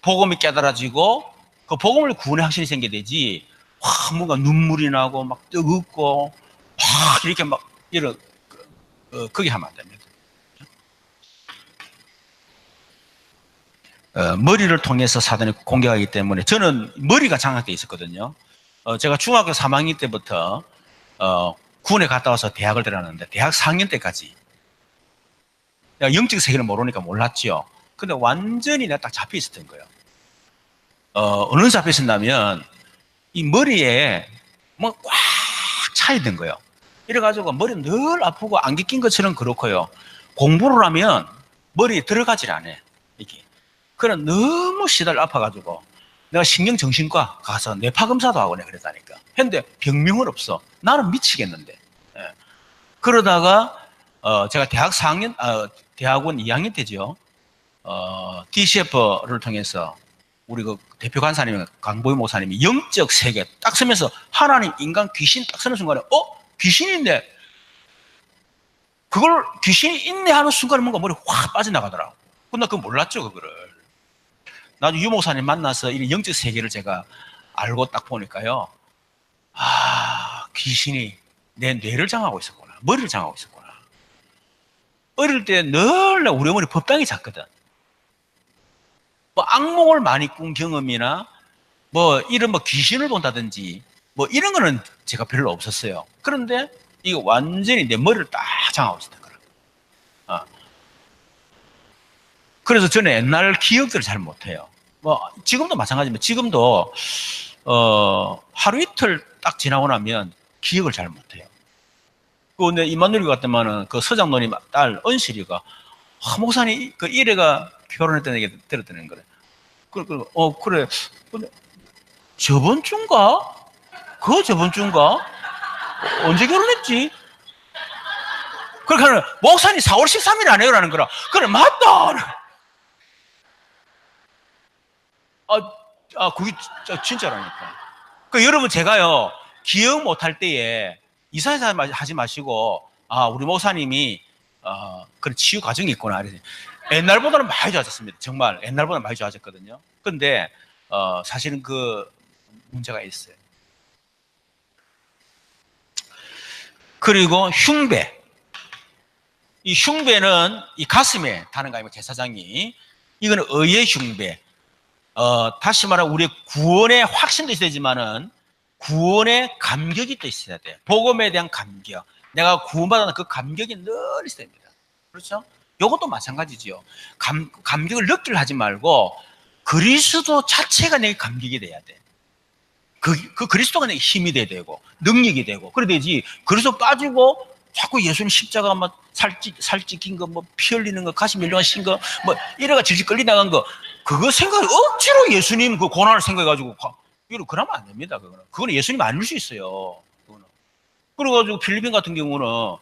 복음이 깨달아지고 그 복음을 구원의 확신이 생겨야 되지. 뭔가 눈물이 나고 막 뜨겁고 막 이렇게 막 이런 그게 하면 안 됩니다. 머리를 통해서 사단이 공격하기 때문에 저는 머리가 장악되어 있었거든요. 제가 중학교 3학년 때부터 군에 갔다 와서 대학을 들어갔는데 대학 4학년 때까지 영적 세계를 모르니까 몰랐죠. 근데 완전히 내가 딱 잡혀 있었던 거예요. 어느 잡혀 있었냐면 이 머리에 뭐 꽉 차 있는 거예요. 이래가지고 머리 늘 아프고 안개 낀 것처럼 그렇고요. 공부를 하면 머리에 들어가질 않아. 이게. 그래 너무 시달 아파가지고 내가 신경정신과 가서 뇌파 검사도 하고 내가 그랬다니까. 했는데 병명은 없어. 나는 미치겠는데. 예. 그러다가 제가 대학원 2학년 때죠. DCF를 통해서 우리 그 대표 간사님 강보희 목사님이 영적 세계 딱 쓰면서 하나님, 인간, 귀신 딱 쓰는 순간에 귀신인데 그걸 귀신이 있네 하는 순간에 뭔가 머리 확 빠져나가더라고. 근데 그거 몰랐죠, 그거를. 나중에 유 목사님 만나서 이 영적 세계를 제가 알고 딱 보니까요. 귀신이 내 뇌를 장하고 있었구나. 머리를 장하고 있었구나. 어릴 때 늘 우리 어머니 법당이 잤거든. 뭐 악몽을 많이 꾼 경험이나 뭐 이런 뭐 귀신을 본다든지 뭐 이런 거는 제가 별로 없었어요. 그런데 이거 완전히 내 머리를 딱 장하고 있었던 거라. 그래서 저는 옛날 기억들을 잘 못해요. 뭐 지금도 마찬가지입니다. 지금도 하루 이틀 딱 지나고 나면 기억을 잘 못해요. 근데 이만누리 같으면은 그 서장노님 딸 은실이가 목사님 그 이래가 결혼했다는 얘기 들었다는 거래. 그래. 근데 저번 주인가? 저번 주인가? 언제 결혼했지? 그러니까 목사님 4월 13일 안 해요? 라는 거라. 그래, 맞다! 그게 진짜라니까. 여러분, 제가요, 기억 못할 때에 이사회사 하지 마시고, 우리 목사님이, 그런 치유 과정이 있구나. 옛날보다는 많이 좋아졌습니다. 정말 옛날보다는 많이 좋아졌거든요. 근데, 사실은 그 문제가 있어요. 그리고 흉배. 이 흉배는 이 가슴에 다는 거 아니고 제사장이. 이거는 의의 흉배. 다시 말하면 우리의 구원의 확신도 있어야 되지만은 구원의 감격이 또 있어야 돼. 복음에 대한 감격. 내가 구원받았는 그 감격이 늘 있어야 됩니다. 그렇죠? 이것도 마찬가지지요. 감격을 느끼려 하지 말고 그리스도 자체가 내게 감격이 돼야 돼. 그 그리스도가 내게 힘이 돼야 되고 능력이 되고 그래야 되지. 그래서 빠지고 자꾸 예수님 십자가 막 살 찢긴 거, 뭐 피 흘리는 거, 가시 밀려가신 거, 뭐 이래가 질질 끌리 나간 거, 그거 생각 억지로 예수님 그 고난을 생각해가지고 이거 그러면 안 됩니다. 그거는 예수님 아닐 수 있어요. 그거는. 그래가지고 필리핀 같은 경우는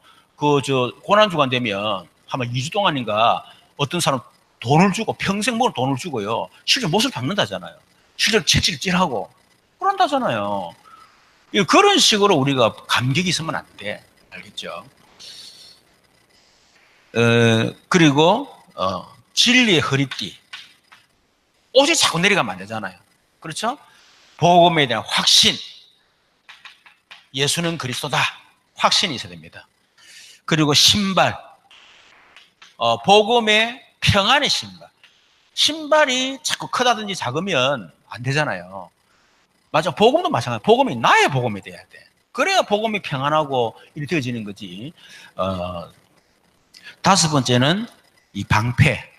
고난 주간 되면 아마 2주 동안인가 어떤 사람 돈을 주고 평생 먹을 돈을 주고요. 실제 못을 박는다잖아요. 실제 채찍질하고 그런다잖아요. 그런 식으로 우리가 감격이 있으면 안 돼. 알겠죠? 그리고 진리의 허리띠. 옷이 자꾸 내려가면 안 되잖아요. 그렇죠? 복음에 대한 확신. 예수는 그리스도다. 확신이 있어야 됩니다. 그리고 신발. 복음의 평안의 신발. 신발이 자꾸 크다든지 작으면 안 되잖아요. 맞아. 복음도 마찬가지야. 복음이 나의 복음이 돼야 돼. 그래야 복음이 평안하고 이렇게 되어지는 거지. 다섯 번째는 이 방패.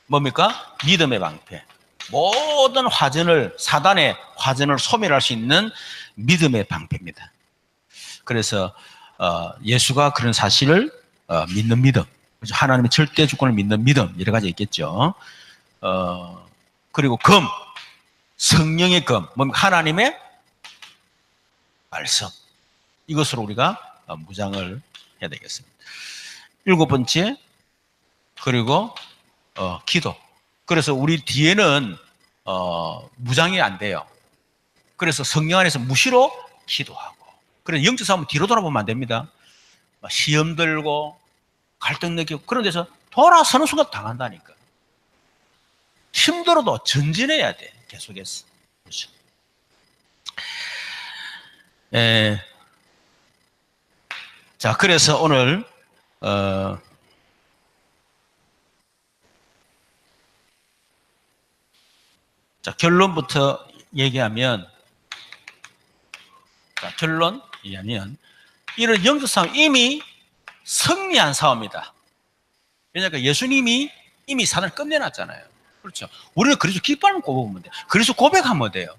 뭡니까? 믿음의 방패. 모든 사단의 화전을 소멸할 수 있는 믿음의 방패입니다. 그래서 예수가 그런 사실을 믿는 믿음, 하나님의 절대 주권을 믿는 믿음, 여러 가지 있겠죠. 그리고 성령의 하나님의 말씀. 이것으로 우리가 무장을 해야 되겠습니다. 일곱 번째, 그리고 기도. 그래서 우리 뒤에는 무장이 안 돼요. 그래서 성령 안에서 무시로 기도하고. 그래서 영적 싸움은 뒤로 돌아보면 안 됩니다. 시험 들고 갈등 느끼고 그런 데서 돌아서는 순간 당한다니까. 힘들어도 전진해야 돼. 계속해서. 그렇죠. 자, 그래서 오늘 자, 결론부터 얘기하면, 이런 영적 싸움 이미 승리한 싸움이다. 왜냐하면 예수님이 이미 사단을 끝내놨잖아요. 그렇죠. 우리는 그래서 깃발만 꼽으면 돼요. 그래서 고백하면 돼요.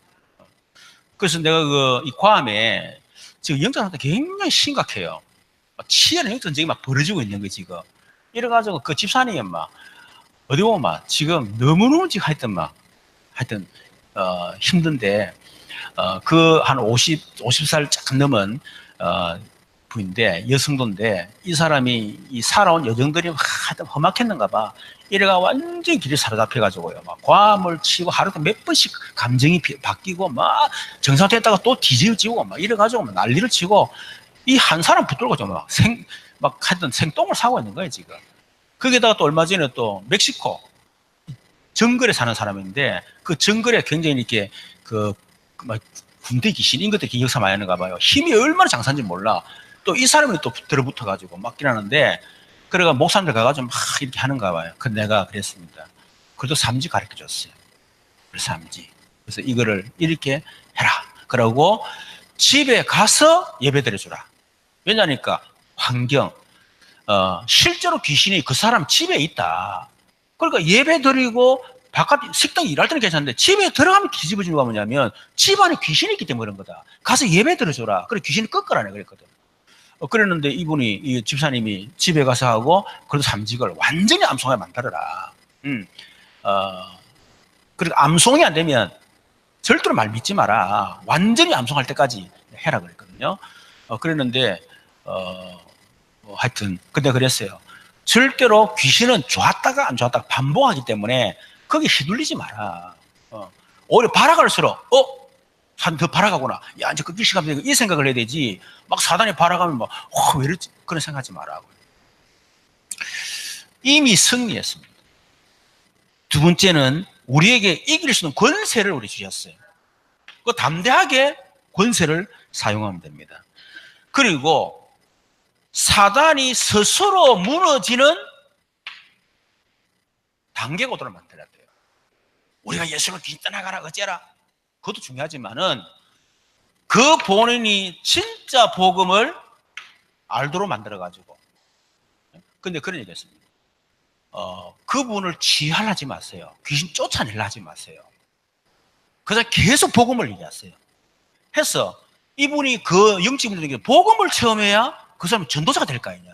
그래서 내가 이 괌에 지금 영적 상태 굉장히 심각해요. 치열한 영적 전쟁이 막 벌어지고 있는 거지, 지금. 이래가지고 그 집사님이 막, 어디 보면 막, 지금 너무너무 지금 하여튼, 힘든데, 그 한 50살 조금 넘은, 부인데, 여성도인데, 이 사람이 이 살아온 여정들이 하여튼 험악했는가 봐. 이래가 완전히 길이 사로잡혀가지고요. 막 과음을 치고 하루에 몇 번씩 감정이 바뀌고, 막 정상됐다가 또 뒤집어지고, 막 이래가지고 막 난리를 치고, 이 한 사람 붙들고 좀 막 하여튼 생똥을 사고 있는 거예요, 지금. 거기다가 또 얼마 전에 또 멕시코 정글에 사는 사람인데, 그 정글에 굉장히 이렇게 막 군대 귀신, 이런 것들이 역사 많이 하는가 봐요. 힘이 얼마나 장사인지 몰라. 또 이 사람이 또 들어붙어가지고 막 일하는데, 그래가 목사님들 가가지고 막 이렇게 하는가 봐요. 그 내가 그랬습니다. 그래도 삼지 가르쳐 줬어요. 삼지. 그래서 이거를 이렇게 해라. 그러고 집에 가서 예배 드려주라. 왜냐니까 환경, 실제로 귀신이 그 사람 집에 있다. 그러니까 예배 드리고 바깥 식당 일할 때는 괜찮은데 집에 들어가면 뒤집어지는 거 뭐냐면 집안에 귀신이 있기 때문에 그런 거다. 가서 예배 드려줘라. 그래 귀신이 꺾으라네 그랬거든. 그랬는데 이분이 이 집사님이 집에 가서 하고 그래도 삼직을 완전히 암송하게 만들어라. 그리고 암송이 안 되면 절대로 말 믿지 마라. 완전히 암송할 때까지 해라 그랬거든요. 그랬는데 하여튼 근데 그랬어요. 절대로 귀신은 좋았다가 안 좋았다가 반복하기 때문에 거기 휘둘리지 마라. 오히려 발악할수록 한 더 발악하구나. 야 이제 꺾일 시간 되고 이 생각을 해야 되지. 막 사단이 발악하면 막 왜 이러지? 그런 생각하지 마라. 이미 승리했습니다. 두 번째는 우리에게 이길 수 있는 권세를 우리 주셨어요. 그 담대하게 권세를 사용하면 됩니다. 그리고 사단이 스스로 무너지는 단계 고도를 만들어야 돼요. 우리가 예수를 귀신 떠나가라 어째라 그것도 중요하지만은 그 본인이 진짜 복음을 알도록 만들어가지고 근데 그런 얘기 했습니다. 그분을 지휘하지 마세요. 귀신 쫓아내려 하지 마세요. 그래서 계속 복음을 얘기하세요. 해서 이분이 그 영적인들에게 복음을 체험해야 그 사람이 전도자가 될 거 아니냐.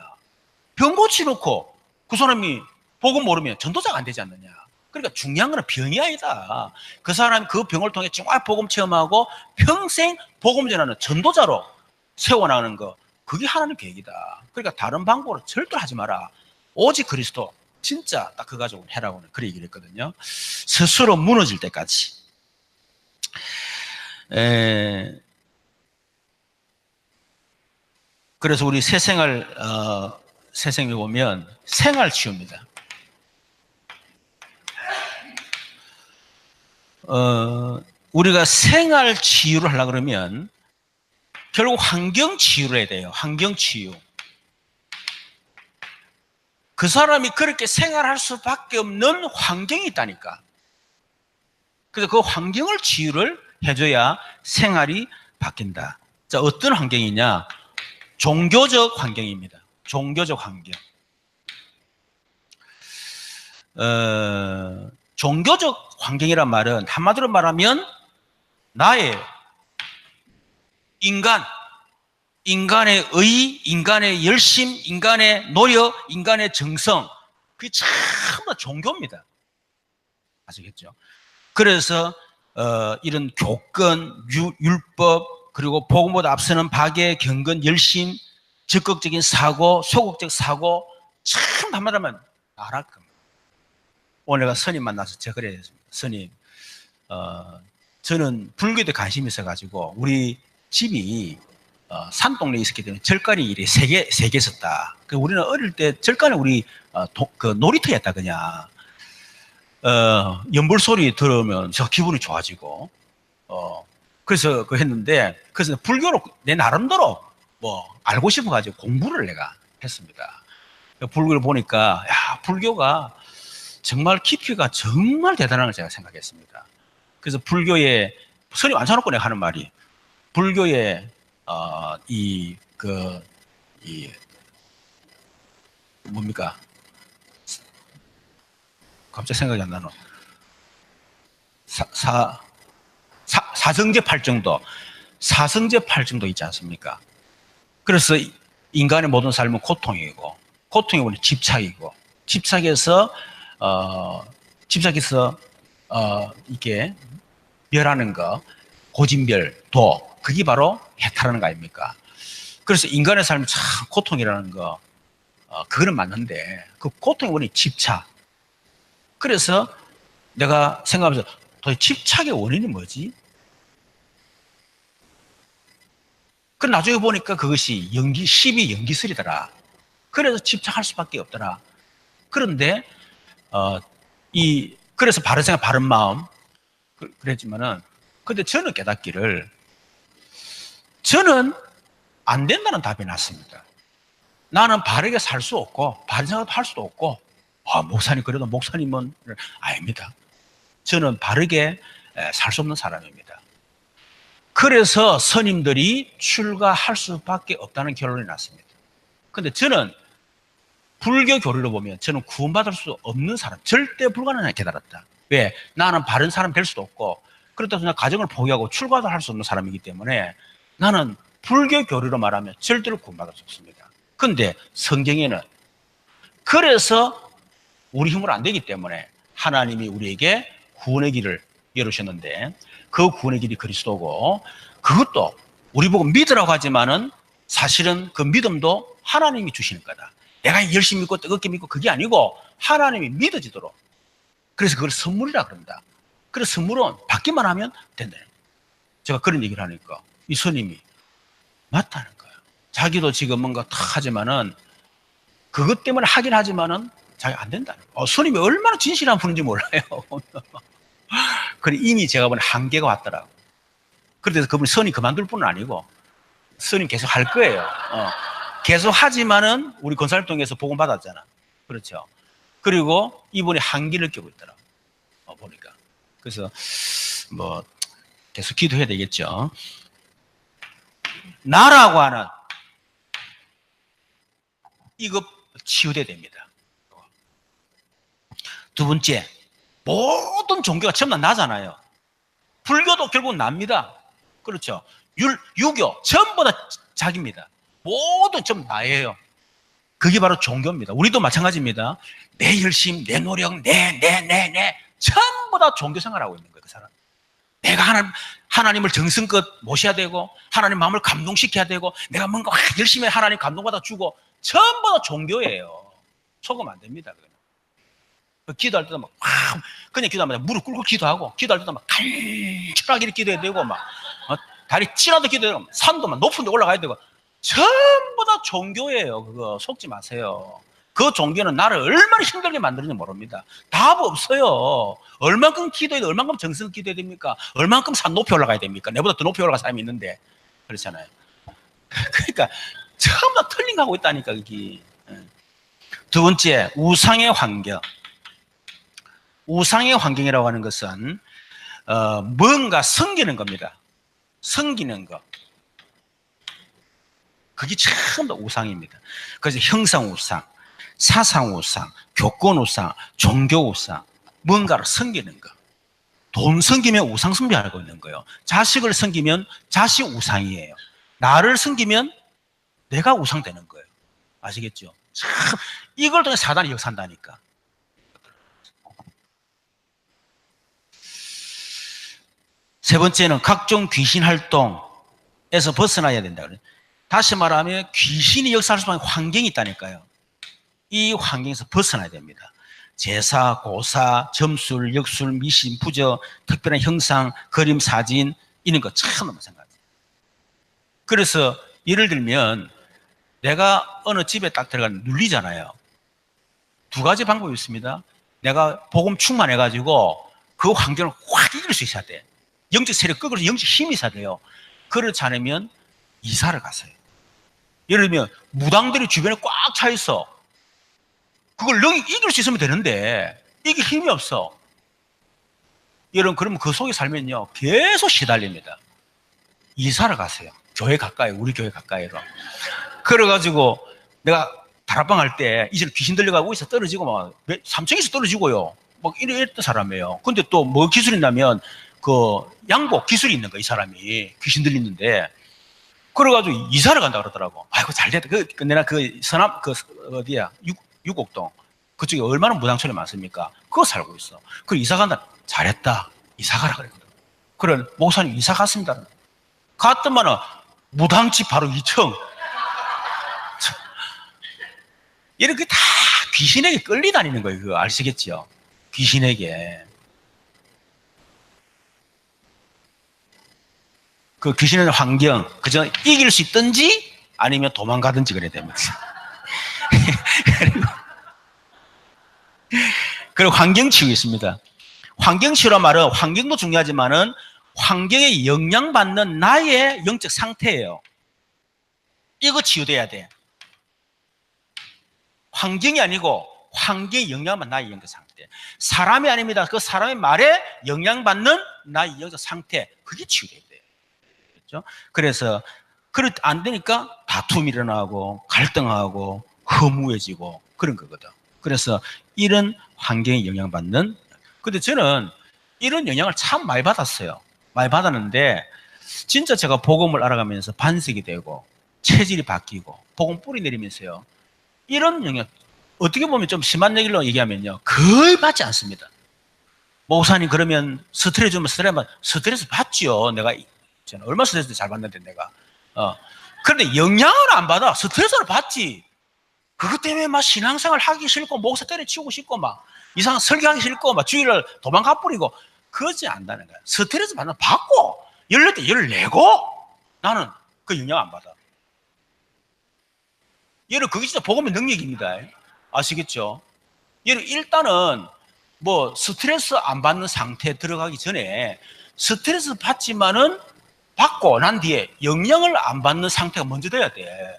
병 고치놓고 그 사람이 복음 모르면 전도자가 안 되지 않느냐. 그러니까 중요한 건 병이 아니다. 그 사람이 그 병을 통해 정말 복음 체험하고 평생 복음 전하는 전도자로 세워나가는 거 그게 하나님의 계획이다. 그러니까 다른 방법으로 절대 하지 마라. 오직 그리스도 진짜 딱 그 가지고 해라고 그렇게 얘기를 했거든요. 스스로 무너질 때까지. 그래서 우리 새생활 새생에 보면 생활치유입니다. 우리가 생활치유를 하려고 그러면 결국 환경치유를 해야 돼요. 환경치유. 그 사람이 그렇게 생활할 수밖에 없는 환경이 있다니까. 그래서 그 환경을 치유를 해줘야 생활이 바뀐다. 자, 어떤 환경이냐? 종교적 환경입니다. 종교적 환경. 종교적 환경이란 말은 한마디로 말하면 나의 인간의 의, 인간의 열심, 인간의 노력, 인간의 정성 그게 전부 다 종교입니다. 아시겠죠? 그래서 이런 교권, 율법 그리고 복음보다 앞서는 박애, 경건, 열심, 적극적인 사고, 소극적 사고 참 한마디로 말할 겁니다. 오늘 내가 스님 만나서 제가 그래요. 스님, 저는 불교에 관심이 있어가지고 우리 집이 산동네에 있었기 때문에 절간이 일이 세 개 있었다. 우리는 어릴 때 절간에 우리 그 놀이터였다 그냥. 연불 소리 들으면 제가 기분이 좋아지고, 그래서 그 했는데, 그래서 불교로 내 나름대로 뭐 알고 싶어가지고 공부를 내가 했습니다. 불교를 보니까, 야, 불교가 정말 깊이가 정말 대단한 걸 제가 생각했습니다. 그래서 불교에, 스님 앉혀놓고 내가 하는 말이, 불교에, 뭡니까? 갑자기 생각이 안 나노. 사정제 8정도. 사성제팔 정도 있지 않습니까? 그래서 인간의 모든 삶은 고통이고, 고통이 우리 집착이고, 집착해서 이게 멸하는 거, 고진별, 도, 그게 바로 해탈하는 거 아닙니까? 그래서 인간의 삶이 참 고통이라는 거, 그거는 맞는데, 그 고통이 우리 집착. 그래서 내가 생각하면서 도대체 집착의 원인이 뭐지? 그 나중에 보니까 그것이 시비 연기설이더라. 그래서 집착할 수밖에 없더라. 그런데 그래서 바른 생각, 바른 마음 그랬지만은, 근데 저는 깨닫기를 저는 안 된다는 답이 났습니다. 나는 바르게 살 수 없고 바른 생각도 할 수도 없고, 목사님 그래도 목사님은 아닙니다. 저는 바르게 살 수 없는 사람입니다. 그래서 스님들이 출가할 수밖에 없다는 결론이 났습니다. 근데 저는 불교 교리로 보면 저는 구원받을 수 없는 사람, 절대 불가능하게 깨달았다. 왜? 나는 바른 사람 될 수도 없고, 그렇다고 그냥 가정을 포기하고 출가도 할 수 없는 사람이기 때문에 나는 불교 교리로 말하면 절대로 구원받을 수 없습니다. 근데 성경에는 그래서 우리 힘으로 안 되기 때문에 하나님이 우리에게 구원의 길을 열으셨는데, 그 구원의 길이 그리스도고, 그것도 우리 보고 믿으라고 하지만은 사실은 그 믿음도 하나님이 주시는 거다. 내가 열심히 믿고 뜨겁게 믿고 그게 아니고 하나님이 믿어지도록. 그래서 그걸 선물이라 그런다. 그래서 선물은 받기만 하면 된다. 제가 그런 얘기를 하니까 이 스님이 맞다는 거예요. 자기도 지금 뭔가 탁 하지만은 그것 때문에 하긴 하지만은 자기가 안 된다는 거예요. 스님이 얼마나 진실한 분인지 몰라요. 그래 이미 제가 보는 한계가 왔더라고. 그래서 그분이 스님 그만둘 뿐은 아니고 스님 계속 할 거예요. 계속 하지만은 우리 건설동에서 복음 받았잖아. 그렇죠. 그리고 이분이 한계를 끼고 있더라고. 보니까. 그래서 뭐 계속 기도해야 되겠죠. 나라고 하는 이거 치유돼야 됩니다. 두 번째, 모든 종교가 전부 다 나잖아요. 불교도 결국 납니다. 그렇죠. 유교 전부 다 자기입니다. 모든 전부 나예요. 그게 바로 종교입니다. 우리도 마찬가지입니다. 내 열심, 내 노력, 내 전부 다 종교 생활하고 있는 거예요. 그 사람. 내가 하나님을 정성껏 모셔야 되고, 하나님 마음을 감동시켜야 되고, 내가 뭔가 열심히 하나님 감동받아 주고, 전부 다 종교예요. 속으면 안 됩니다. 기도할 때도 막, 그냥 기도하면 무릎 꿇고 기도하고, 기도할 때도 막 간절하게 기도해야 되고, 막, 다리 찌라도 기도해야 되고, 산도 막 높은 데 올라가야 되고, 전부 다 종교예요. 그거 속지 마세요. 그 종교는 나를 얼마나 힘들게 만드는지 모릅니다. 답 없어요. 얼만큼 기도해야 돼? 얼만큼 정성 기도해야 됩니까? 얼만큼 산 높이 올라가야 됩니까? 내보다 더 높이 올라간 사람이 있는데. 그렇잖아요. 그러니까 전부 다 틀린 거 하고 있다니까, 그게. 두 번째, 우상의 환경. 우상의 환경이라고 하는 것은 뭔가 섬기는 겁니다. 섬기는 거. 그게 전부 다 우상입니다. 그래서 형상 우상, 사상 우상, 교권 우상, 종교 우상, 뭔가를 섬기는 거. 돈 섬기면 우상 숭배하고 있는 거예요. 자식을 섬기면 자식 우상이에요. 나를 섬기면 내가 우상 되는 거예요. 아시겠죠? 참 이걸 통해 사단이 역사한다니까. 세 번째는 각종 귀신 활동에서 벗어나야 된다. 다시 말하면 귀신이 역사할 수 있는 환경이 있다니까요. 이 환경에서 벗어나야 됩니다. 제사, 고사, 점술, 역술, 미신, 부저, 특별한 형상, 그림, 사진 이런 거 참 마찬가지. 그래서 예를 들면 내가 어느 집에 딱 들어가면 눌리잖아요. 두 가지 방법이 있습니다. 내가 복음 충만해가지고 그 환경을 확 이길 수 있어야 돼. 영적 세력 끄고 영적 힘이 있어야 돼요. 그렇지 않으면 이사를 가세요. 예를 들면 무당들이 주변에 꽉 차 있어. 그걸 너희 이길 수 있으면 되는데 이길 힘이 없어. 여러분 그러면 그 속에 살면요 계속 시달립니다. 이사를 가세요. 교회 가까이, 우리 교회 가까이로. 그래가지고 내가 다락방 할 때 이제는 귀신 들려가고 있어 떨어지고 막 3층에서 떨어지고요. 막 이랬던 사람이에요. 근데 또 뭐 기술이 나면 그 양복 기술이 있는 거야. 이 사람이 귀신 들리는데 그래가지고 이사를 간다 그러더라고. 아이고 잘됐다. 내가 그 서남 그 어디야 유곡동 그쪽에 얼마나 무당촌이 많습니까? 그거 살고 있어. 그 이사 간다. 잘했다. 이사 가라 그랬거든. 그래 목사님 이사 갔습니다. 갔더만은 무당집 바로 2층. 이렇게 다 귀신에게 끌리 다니는 거예요. 그거 아시겠죠? 귀신에게. 그 귀신의 환경, 그저 이길 수 있든지 아니면 도망가든지 그래야 됩니다. 그리고 환경치유 있습니다. 환경치유란 말은 환경도 중요하지만은 환경에 영향받는 나의 영적 상태예요. 이거 치유돼야 돼. 환경이 아니고 환경에 영향받는 나의 영적 상태. 사람이 아닙니다. 그 사람의 말에 영향받는 나의 영적 상태. 그게 치유돼야 돼요. 그렇죠? 그래서 안 되니까 다툼이 일어나고 갈등하고 허무해지고 그런 거거든. 그래서 이런 환경에 영향받는. 근데 저는 이런 영향을 참 많이 받았어요. 많이 받았는데 진짜 제가 복음을 알아가면서 반석이 되고 체질이 바뀌고 복음 뿌리 내리면서요. 이런 영향 어떻게 보면 좀 심한 얘기로 얘기하면요. 거의 받지 않습니다. 목사님 그러면 스트레스 주면 스트레스 받지요. 내가 저는 얼마나 스트레스 잘 받는데 내가. 그런데 영향을 안 받아. 스트레스를 받지. 그것 때문에 막 신앙생활 하기 싫고 목사 때려치우고 싶고 막 이상한 설교하기 싫고 막 주일을 도망가 버리고 그러지 않다는 거야. 스트레스 받는 받고 열릴 때 열을 내고 나는 그 영향 안 받아. 얘는 그게 진짜 복음의 능력입니다. 아시겠죠? 얘는 일단은 뭐 스트레스 안 받는 상태에 들어가기 전에 스트레스 받지만은 받고 난 뒤에 영향을 안 받는 상태가 먼저 돼야 돼.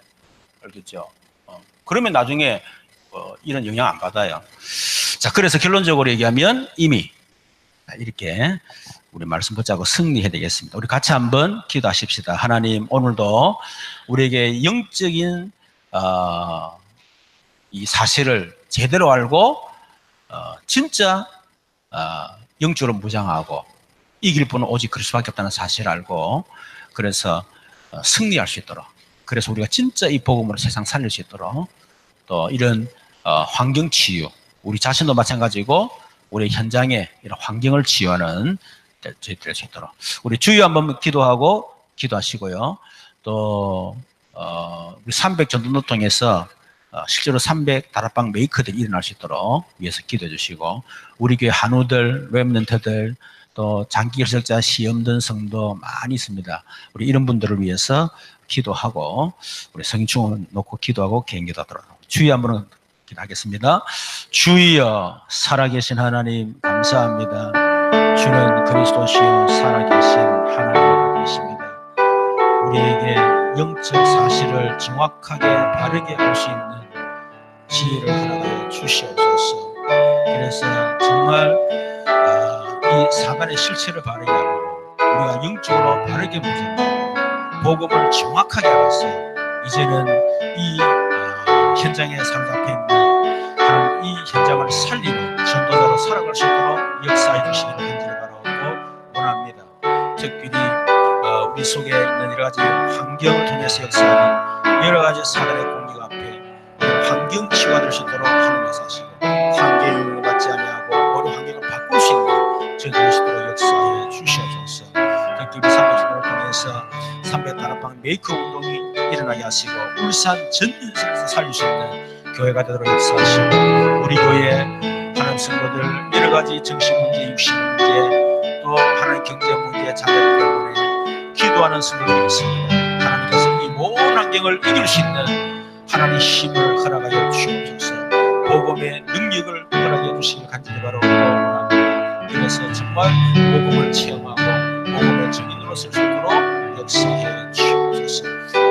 알겠죠? 그러면 나중에 이런 영향 안 받아요. 자, 그래서 결론적으로 얘기하면 이미 이렇게 우리 말씀 붙잡고 승리해야 되겠습니다. 우리 같이 한번 기도하십시다. 하나님, 오늘도 우리에게 영적인 이 사실을 제대로 알고 진짜 영적으로 무장하고 이길 분은 오직 그리스도밖에 없다는 사실을 알고 그래서 승리할 수 있도록 그래서 우리가 진짜 이 복음으로 세상 살릴 수 있도록 또 이런 환경 치유 우리 자신도 마찬가지고 우리 현장에 이런 환경을 치유하는 저희들 될 수 있도록 우리 주여 한번 기도하시고요. 또 우리 300 전도를 통해서 실제로 300 다락방 메이커들이 일어날 수 있도록 위해서 기도해 주시고 우리 교회 한우들, 렘넌트들 또 장기 결석자 시험 든 성도 많이 있습니다. 우리 이런 분들을 위해서 기도하고 우리 성인충을 놓고 기도하고 개인기도하도록 주여 한번 기도하겠습니다. 주여 살아계신 하나님 감사합니다. 주는 그리스도시요 살아계신 하나님 되십니다. 우리에게 영적 사실을 정확하게 바르게 알 수 있는 지혜를 허락하여 주시옵소서. 그래서 정말 이 사단의 실체를 바르게 알고 우리가 영적으로 바르게 무장하고 복음을 정확하게 알아서 이제는 이 현장에 사로잡혀 있는 하나님 이 현장을 살리는 전도자로 살아갈 수 있도록 역사해 주시기를 간절히 바라고 원합니다. 특별히 우리 속에 있는 여러 가지 환경을 통해서 역사하는 여러 가지 사단의 공격 앞에 환경 치유가 될 수 있도록 하나님 역사하시고 환경에 영향을 받지 아니하고 어느 환경을 바꿀 수 있는 저희들 수 있도록 역사해 주시옵소서. 특별히 300주를 통해서 300 다락방 메이커 운동이 일어나게 하시고 울산 전 인생에서 살릴 수 있는 교회가 되도록 역사하시고 우리 교회 하나님 성도들 여러 가지 정신 문제, 육신 문제 또 하나님 경제 문제, 자녀 때문에 기도하는 성도들이 있습니다. 하나님께서 이 모든 환경을 이길 수 있는 하나님의 힘을 허락하여 주시옵소서. 복음의 능력을 허락해 주시길 간절히 바라고 원합니다. 그래서 정말 복음을 체험하고 복음의 증인으로 쓸 수 있도록 역사해 주시옵소서.